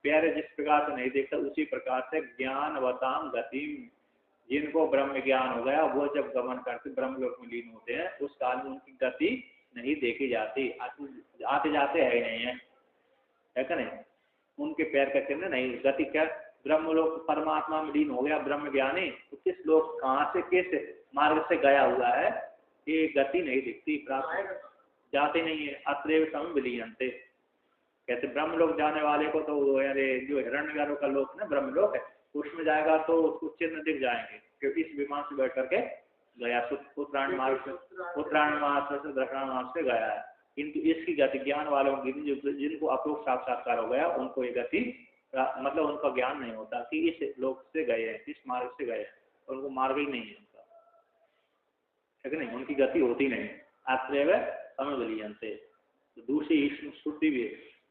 S1: पैर जिस प्रकार से नहीं देखता, उसी प्रकार से ज्ञानवताम गति, जिनको ब्रह्म ज्ञान हो गया वो जब गमन करके ब्रह्मलोक में लीन होते हैं उस काल में उनकी गति नहीं देखी जाती, आते जाते है ही नहीं है क्या नहीं, उनके पैर का चिन्ह नहीं, गति क्या, ब्रह्मलोक परमात्मा में लीन हो गया ब्रह्म ज्ञानी, तो किस लोक कहाँ से किस मार्ग से गया हुआ है, ये गति नहीं दिखती, प्राप्त जाते नहीं है। अत्रैव समय विलीयन्ते, कहते ब्रह्मलोक जाने वाले को तो अरे जो हिरण्यगर्भ का लोक ना ब्रह्मलोक है, उसमें जाएगा तो उसको चिन्ह दिख जाएंगे, क्योंकि इस विमान से बैठ करके गया, उत्तरायण मार्ग से, उत्तरायण मार्ग से दक्षिण मार्ग से गया है। किंतु इसकी गति ज्ञान वालों की, जिनको अप्रोक्ष साक्षात्कार हो गया उनको ये गति, मतलब उनका ज्ञान नहीं होता कि इस लोक से गए हैं, इस मार्ग से गए हैं, उनको मार्ग ही नहीं है उनका, है कि नहीं, उनकी गति होती नहीं। अत्रैव समय विलीयन्ते, दूसरी श्रुति भी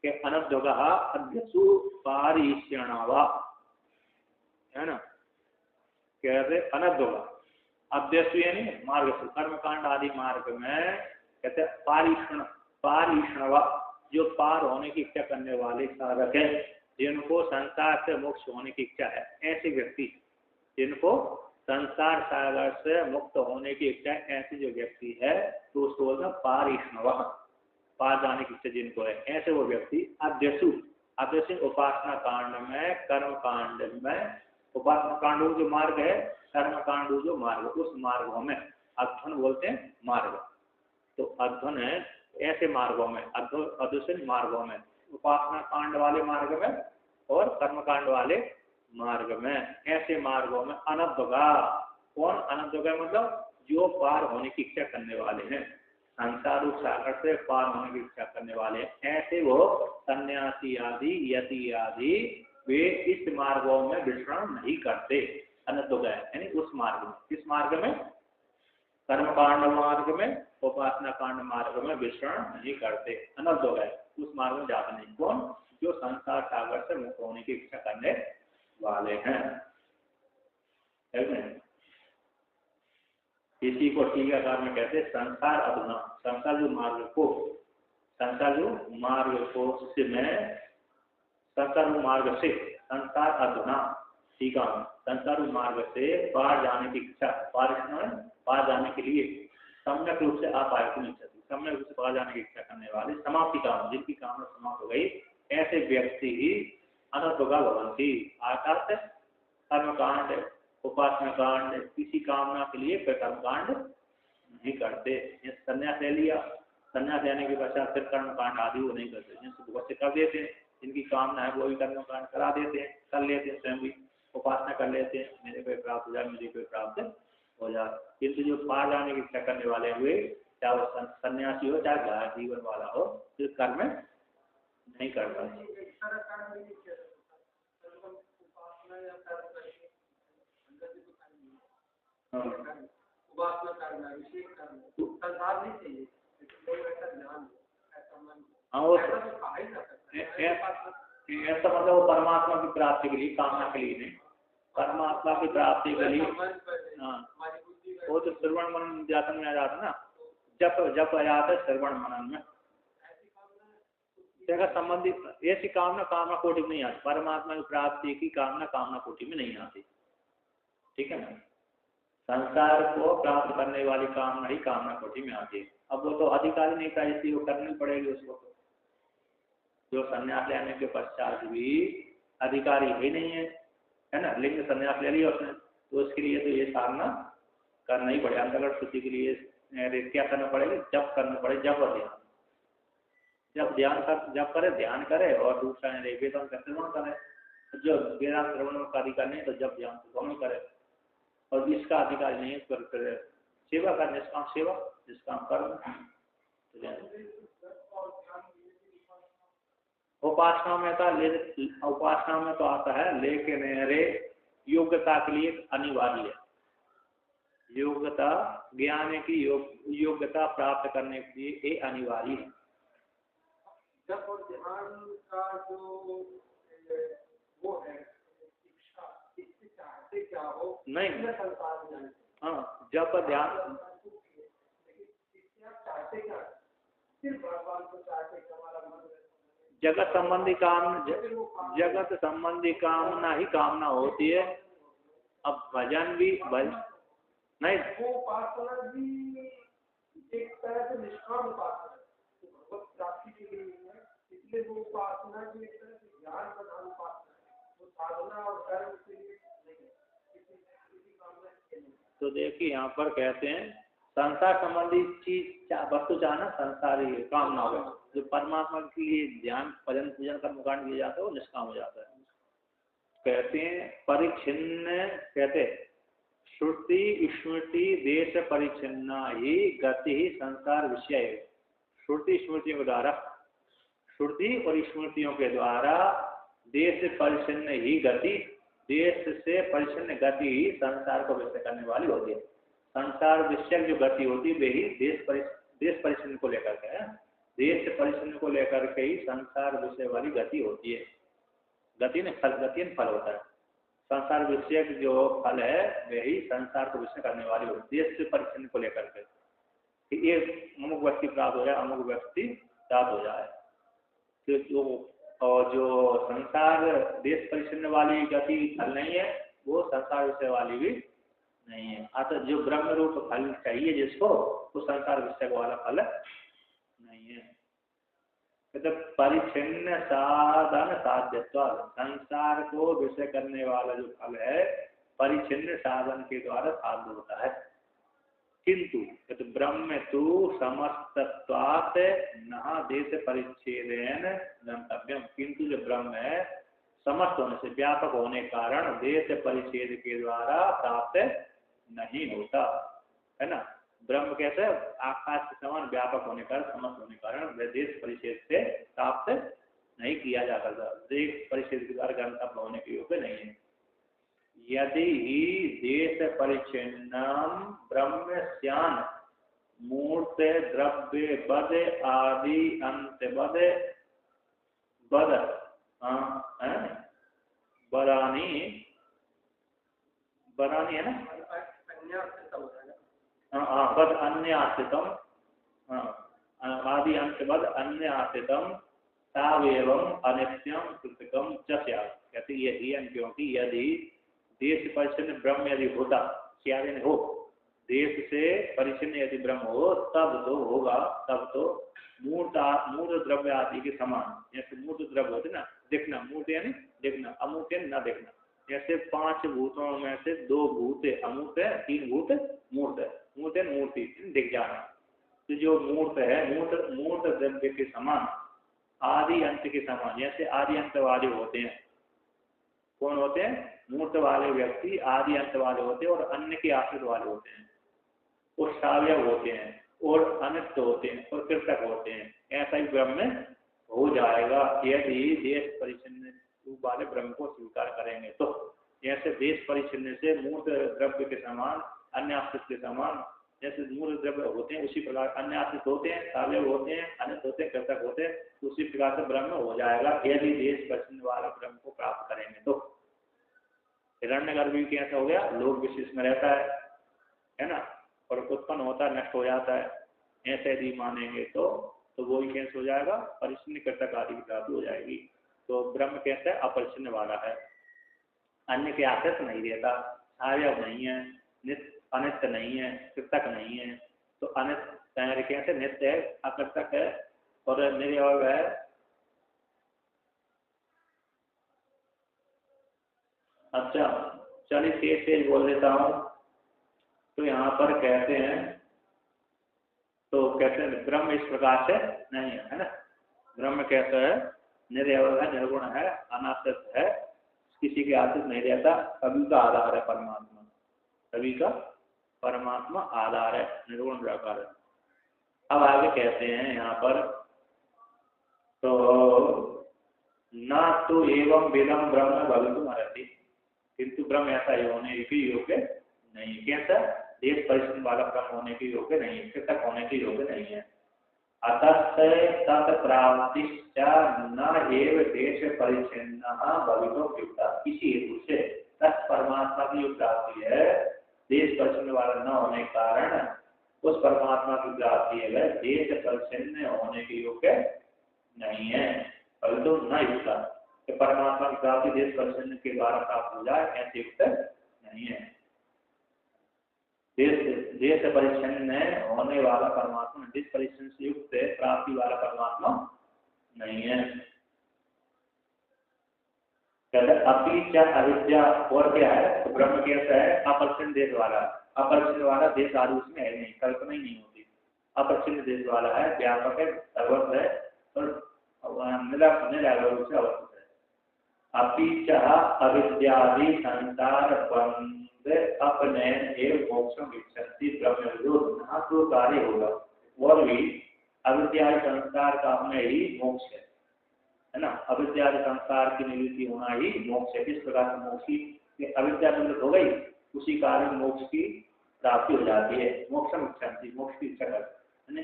S1: के अनद्वगा अध्यसु पारिष्यणावा, है ना, कहते अनद्वगा अध्यसु यानी मार्ग से, कर्मकांड आदि मार्ग में कहते पारिषण, पारिषणवा, जो पार होने की इच्छा करने वाले साधक है, जिनको संसार से मोक्ष होने की इच्छा है, ऐसे व्यक्ति जिनको संसार सागर से मुक्त होने की इच्छा है, ऐसे जो व्यक्ति है तो उसको बोलना पारिष्णवा, पार जाने की इच्छा जिनको है, ऐसे वो व्यक्ति अध्यसु, अध्यसु उपासना कांड में, कर्म कांड में, उपासना कांड जो मार्ग है, कर्म कांड जो मार्ग, उस मार्गों में, अध्वन बोलते हैं मार्ग, तो अध्वन है ऐसे मार्गों में, अध्यसन मार्गों में, उपासना कांड वाले मार्ग में और कर्म कांड वाले मार्ग में, ऐसे मार्गों में अनद्वगा, कौन अनद्वगा मतलब जो पार होने की इच्छा करने वाले हैं, संसार सागर से पार होने की इच्छा करने वाले हैं, ऐसे वो सन्यासी आदि यति आदि वे इस मार्गों में विचरण नहीं करते, अनद्वगा यानी उस मार्ग में, किस मार्ग में, कर्मकांड मार्ग में, उपासना कांड मार्ग में विचरण नहीं करते, अनद्वगा उस मार्ग में जाते नहीं, कौन, जो संसार सागर से मुक्त होने की इच्छा करने वाले हैं। इसी को टीकाकार में कहते हैं संसार अधुना, संसार जो मार्ग को, संसार जो मार्ग को में, संसार मार्ग से, संसार अधुना, ठीक है, संसार मार्ग से पार जाने की इच्छा, पार जाने के लिए सम्यक रूप से आप आयु नहीं चाहती, सम्यक रूप से पार जाने की इच्छा करने वाले, समाप्ति काम, जिनकी कामना समाप्त हो गई, ऐसे व्यक्ति ही अनद्वगा भवन्ति, अर्थात कर्मकांड, उपासना कांड, किसी कामना के लिए कर्मकांड नहीं करते। संन्यास ले लिया, संन्यास लेने के पश्चात फिर कर्मकांड आदि वो नहीं करते, जिनसे बहुत से कर देते हैं, जिनकी कामना है वो भी कर्मकांड करा देते हैं, कर लेते हैं, स्वयं भी उपासना कर लेते हैं, मेरे को प्राप्त हो जाए, मुझे कोई प्राप्त हो जाए, किंतु जो पार जाने की इच्छा करने वाले हुए, चाहे वो सन्यासी हो चाहे गहरा जीवन वाला हो, फिर कर्म नहीं करता। हाँ वो ऐसा मतलब वो परमात्मा की प्राप्ति के लिए, कामना के लिए नहीं, परमात्मा की प्राप्ति के लिए। हाँ वो तो श्रवण मनन व्यासन में आ जाता ना, जप आ जाता है श्रवण मनन में, जगह संबंधित ऐसी कामना कामना कोटि में नहीं आती, परमात्मा की प्राप्ति की कामना कामना कोटि में नहीं आती, ठीक है ना, संसार को प्राप्त करने वाली कामना ही कामना कोटि में आती है। अब वो तो अधिकारी नहीं था, इसलिए वो करनी पड़ेगी उसको, तो जो संन्यास लेने के पश्चात भी अधिकारी ही नहीं है ना, लिंग संन्यास ले लिया उसने, तो उसके लिए तो ये साधना करना ही पड़ेगा, अंतर्गत शुद्धि के लिए क्या करना पड़ेगा, जप करना पड़ेगा, जप और ध्यान, जब करे ध्यान करे, और दूसरा वेदांत का श्रवण करे, जो वेदांत श्रवण का अधिकार नहीं तो जब ध्यान दोनों करे, और जिसका अधिकार नहीं है करे सेवा का, निष्काम सेवा, निष्काम कर्म। उपासना में था, उपासना में तो आता है, लेकिन रे योग्यता के लिए अनिवार्य है। योग्यता, ज्ञान की योग्यता प्राप्त करने के लिए ये अनिवार्य है।
S2: जब और ध्यान का जो वो है इच्छा, इससे चाहते क्या हो
S1: नहीं,
S2: संसार में,
S1: हाँ, जब ध्यान,
S2: चाहते क्या, सिर्फ भगवान को चाहते कि हमारा मन,
S1: जगत संबंधी काम, जगत संबंधी कामना ही कामना होती है। अब भजन भी नहीं,
S2: वो उपासना भी एक तरह से निष्काम उपासना है, तो भगवत प्राप्ति के लिए है, इसलिए वो उपासना भी एक तरह से ज्ञान प्रधान उपासना है, वो साधना और कर्म के लिए नहीं है, किसी कामना के लिए।
S1: तो देखिए यहाँ पर कहते हैं संसार संबंधी चीज वस्तु चाहना संसारी कामना हो, जो परमात्मा के लिए ध्यान भजन पूजन कर्मकांड किया जाता है वो निष्काम हो जाता है। कहते हैं परिच्छिन्न, कहते श्रुति स्मृति देश परिच्छिन्ना ही गति ही संसार विषय है। श्रुति स्मृतियों के द्वारा, श्रुति और स्मृतियों के द्वारा देश परिच्छिन्न ही गति, देश से परिच्छिन्न गति ही संसार को विषय करने वाली होती है। संसार विषय जो गति होती है वे ही देश परिच्छिन्न को लेकर के है, देश परिच्छिन्न को लेकर के ही संसार विषय वाली गति होती है। गति ने फल, गति ने फल होता है। संसार विषय जो फल है वही संसार को विषय करने वाली होती है, देश से परिच्छिन्न को लेकर के। ये अमुक व्यक्ति प्राप्त हो जाए, अमुक व्यक्ति प्राप्त हो जाए, तो जो संसार देश परिच्छिन्न वाली गति फल नहीं है, वो संसार विषय वाली भी नहीं है। अतः जो ब्रह्म रूप फल चाहिए जिसको, वो संसार विषय वाला फल नहीं है। तो परिच्छिन्न साधन साध्यत्व, संसार को विषय करने वाला जो फल है परिच्छिन्न साधन के द्वारा साध्य होता है। किंतु तो ब्रह्म तो समस्तत्वात् न देश परिच्छेदेन गंतव्यम, किंतु जो ब्रह्म है समस्त होने से, व्यापक होने के कारण देश परिच्छेद के द्वारा प्राप्त नहीं होता है ना। ब्रह्म कैसे आकाश के समान व्यापक होने का, समस्त होने के कारण वह देश परिच्छेद से प्राप्त नहीं किया जा सकता, देश परिच्छेद के द्वारा गंतव्य होने के योग्य नहीं है। यदि ही देश परिच्छिन्नम ब्रह्म स्यान मूर्त द्रव्य बद आदि अंत बद बरानी है ना, बद अन्य आश्रितम, आदि अंत बद अन्य आश्रितम तावेवं अनित्यम कृतकम च स्यात्। कहते ये क्योंकि यदि देश परिच्छिन्न ब्रह्म यदि होता, क्या हो, देश से परिच्छिन्न यदि ब्रह्म हो तब तो होगा, तब तो मूर्त द्रव्य आदि के समान, जैसे मूर्त द्रव्य होते ना, देखना, मूर्त यानी देखना, अमूर्त यानी न देखना। जैसे 5 भूतों में से 2 भूत अमूर्त है, 3 भूत मूर्त है। मूर्त है मूर्ति, दिख जाना। तो जो मूर्त है, मूर्त द्रव्य के समान, आदि अंत के समान, जैसे आदि अंत वाले होते हैं। कौन होते हैं? मूर्त वाले व्यक्ति आदि अंत वाले होते हैं और अन्य के आश्रित वाले होते हैं, और सावयव होते हैं और अनित्य होते हैं और कृतक होते हैं। ऐसा ही ब्रह्म हो जाएगा यदि देश परिच्छिन्न रूप वाले ब्रह्म को स्वीकार करेंगे तो। जैसे देश परिच्छिन्न से मूर्त द्रव्य के समान, अन्य आश्रित के समान, जैसे मूर्त द्रव्य होते हैं उसी प्रकार अन्य आश्रित होते हैं, सावयव होते हैं, अनित्य होते हैं, कृतक होते हैं, उसी प्रकार से ब्रह्म हो जाएगा यदि देश परिच्छिन्न वाला ब्रह्म को प्राप्त करेंगे तो। हिरण्यगर्भ भी कैसा हो गया, लोक विशेष में रहता है ना, और उत्पन्न होता है, नष्ट हो जाता है। ऐसे यदि मानेंगे तो वो ही कैसे हो जाएगा, परिच्छिन्न कृतक आदि की प्राप्ति हो जाएगी। तो ब्रह्म कैसा है, अपरिच्छिन्न वाला है, अन्य के आश्रित नहीं रहता, सावयव नहीं है, अनित्य नहीं है, कृतक नहीं है। तो अनित्य कैसे, नित्य है, अकृतक है और निर्वय है। अच्छा चलिए तेज बोल देता हूँ। तो यहाँ पर कहते हैं, तो कहते हैं ब्रह्म इस प्रकार से नहीं है ना। ब्रह्म कैसा है, निर्वय है, निर्गुण है, अनाश्रित है, किसी के आश्रित नहीं रहता, सभी का आधार है परमात्मा, सभी का परमात्मा आधार है, निर्गुण निराकार है। अब आगे कहते हैं यहाँ पर, तो ना तो एवं वेदम ब्रह्म भवितुम अर्हति, किंतु ब्रह्म ऐसा होने के योग्य नहीं। कैसा? देश परिचन्न वाला ब्रह्म होने के योग्य नहीं है, तक होने के योग्य नहीं है। अतः तत्प्राप्तिश्च न एव देश परिच्छिन्नः भवितुम् युक्ता। इसी हेतु से परमात्मा की जो प्राप्ति है देश परिच्छिन्न वाला न होने के कारण उस परमात्मा की प्राप्ति है वह देश परिच्छिन्न होने के योग्य नहीं है। परंतु न युक्ता कि परमात्मा की प्राप्ति देश परिच्छिन्न के द्वारा प्राप्त हो जाए ऐसे युक्त नहीं है। देश परिच्छिन्न होने वाला परमात्मा देश परिच्छिन्न से युक्त प्राप्ति वाला परमात्मा नहीं है। अपीच अविद्या और क्या है? तो ब्रह्म कैसा है? अपरिच्छिन्न देश वाला। अपरिच्छिन्न वाला देश आदि उसमें है नहीं, कल्पना ही नहीं होती। अपरिच्छिन्न देश वाला है, व्यापक है, सर्वत्र है और निरावरण से अवस्थित है। अपीच अविद्यादि संसार बंध अपने एवं मोक्षम इच्छन्ति ब्रह्म विरोध न तो कार्य होगा। और भी अविद्या संसार का अपने ही मोक्ष है ना। अविद्या संसार की निवृत्ति होना ही मोक्ष है। इस प्रकार से मोक्ष की अविद्या निवृत्त हो गई, उसी कारण मोक्ष की प्राप्ति हो जाती है। मोक्षम इच्छन्ति, मोक्ष की इच्छा कर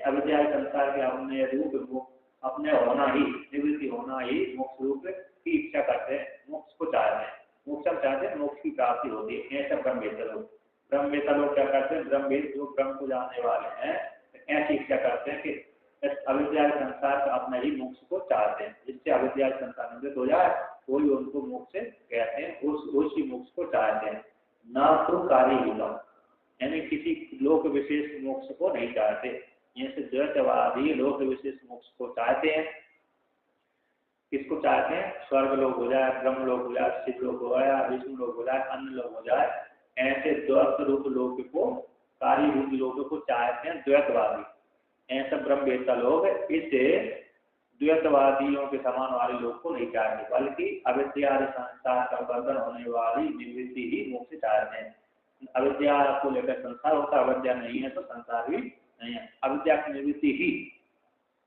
S1: अविद्या संसार के अपने रूप अपने होना ही निवृत्ति होना ही मोक्ष रूप की इच्छा करते हैं, मोक्ष को चाहते हैं। मोक्षम चाहते हैं, मोक्ष की प्राप्ति होती है। ऐसा ब्रह्मवेत्ता लोग, ब्रह्मवेत्ता लोग क्या करते हैं? ब्रह्मवेद जो ब्रह्म को जानने वाले हैं ऐसी इच्छा करते हैं कि अविद्या संसार का अपना ही मोक्ष को चाहते हैं, जिससे अविद्या संसार निवृत्त हो जाए कोई उनको मोक्ष कहते हैं, उसी मोक्ष को चाहते हैं। न तो कार्य होगा, यानी किसी लोक विशेष मोक्ष को नहीं चाहते। जैसे द्वैतवादी लोक विशेष मोक्ष को चाहते हैं। किसको चाहते हैं? स्वर्ग लोक हो जाए, ब्रह्म लोक हो जाए, शिव लोक हो जाए, विष्णु लोक हो जाए, अन्य लोक हो जाए। ऐसे द्वैत रूप लोक को, कार्य रूप लोक को चाहते हैं द्वैतवादी। ऐसा ब्रह्मवेत्ता लोग इसे द्वैतवादियों के समान वाले लोग को नहीं चाहते, बल्कि अविद्या संसार का बंधन होने वाली निवृत्ति ही मोक्ष चाहते हैं। अविद्या को लेकर संसार होता, अविद्या नहीं है तो संसार भी नहीं है। अविद्या की निवृत्ति ही,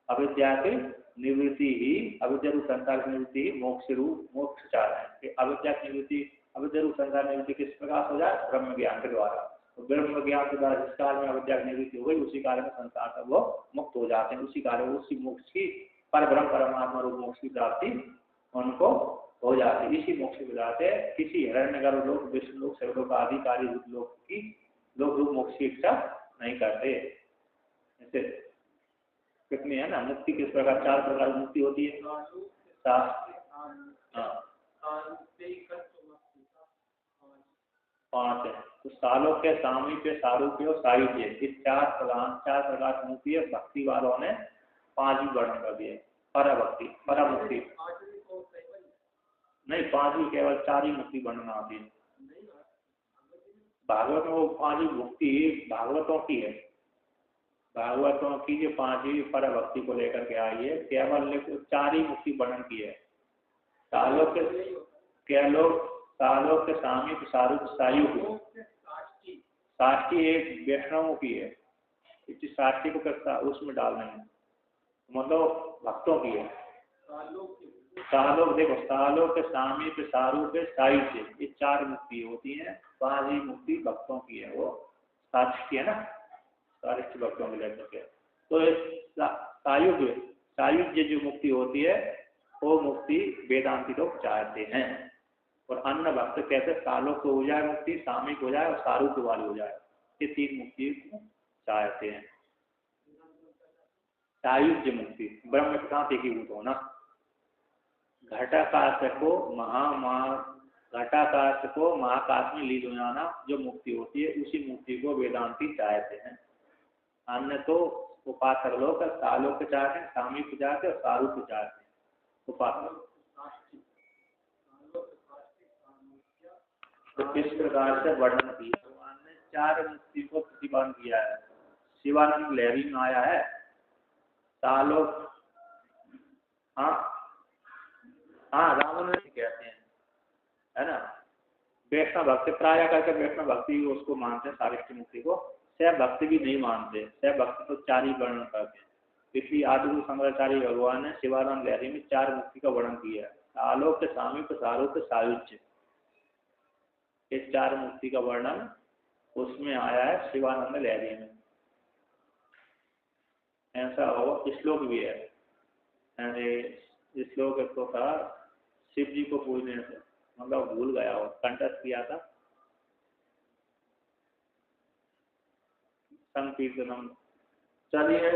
S1: अविद्या की निवृत्ति ही, अविद्या रूप संसार की निवृत्ति ही मोक्ष रूप मोक्ष चाह रहे हैं कि अविद्या की निवृत्ति, अविद्या रूप संसार निवृत्ति किस प्रकार हो जाए? ब्रह्म ज्ञान के द्वारा। तो ब्रह्म ज्ञान के द्वारा जिस काल में अविद्या की निवृत्ति हो गई उसी काल में संसार से वो मुक्त हो जाते हैं। उसी काल में उसी मोक्ष की पर ब्रह्म परमात्मा रूप मोक्ष की प्राप्ति उनको हो जाती है। इसी मोक्ष को जाते किसी हिरण्यगर्भ लोक, विष्णु लोक, शिवलोक आदि कार्य लोक की लोक रूप मोक्ष की इच्छा नहीं करते। जैसे कितनी है ना मुक्ति, किस प्रकार? 4 प्रकार की मुक्ति होती है। पांच है तो सालों के सामीप्य, सारूप्य और सायुज्य, इस 4 प्रकार की मुक्ति है। भक्ति वालों ने 5 भी वर्णन कर दिए। पराभक्ति, परामुक्ति नहीं, 5 भी केवल 4 ही मुक्ति वर्णन आती है। भागवत में वो 5 ही मुक्ति भागवतों की है। भागवतों की जो 5 ही पराभक्ति को लेकर के आई है, केवल 4 ही मुक्ति वर्णन की है। सालों के सामीप, सारूप, सायुग, साष्टी एक वैष्णवों की है। इस साष्टी को करता उसमें डालना है, मतलब भक्तों की है। सालों, देखो सालों के सामीप, सारूप, सायुज्य, ये 4 मुक्ति होती हैं। 5 ही मुक्ति भक्तों की है, वो साष्टी है ना, साष्टी भक्तों के लेकर के। तो सायुज्य जो मुक्ति होती है वो मुक्ति वेदांती लोग चाहते हैं। और अन्य भक्त कहते सालों को हो जाए मुक्ति, सामयिक हो जाए और सारूप वाली हो जाए, ये 3 मुक्ति चाहते हैं। सायुज्य मुक्ति ब्रह्म के साथ एकीभूत होना। घटाकाश को महाकाश में लीन हो जाना जो मुक्ति होती है, उसी मुक्ति को वेदांती चाहते हैं। अन्य तो उपासक लोग सालों के चाहते हैं, सामयिक चाहते हैं और सारूप चाहते हैं। उपासक तो किस प्रकार से वर्णन किया? भगवान ने 4 मुक्ति को प्रतिपादन किया है। शिवानंद लहरी में आया है सालों, हाँ रावण कहते हैं, है ना। वैष्णव भक्ति प्राय करके वैष्णव भक्ति उसको मानते हैं, सारिष्ट मुक्ति को। शैव भक्ति भी नहीं मानते। शैव भक्ति तो 4 ही वर्णन करते हैं। इसलिए आदिगुरु शंकराचार्य भगवान ने शिवानंद लहरी में 4 मुक्ति का वर्णन किया है। आलोक सामीप्य सारूप्य सायुज्य, ये 4 मूर्ति का वर्णन उसमें आया है शिवानंद लहरी में। ऐसा हो श्लोक भी है, यानी श्लोक तो था शिव जी को पूजने से, मतलब भूल गया हो, कंठस्थ किया था संकीर्तनम। चलिए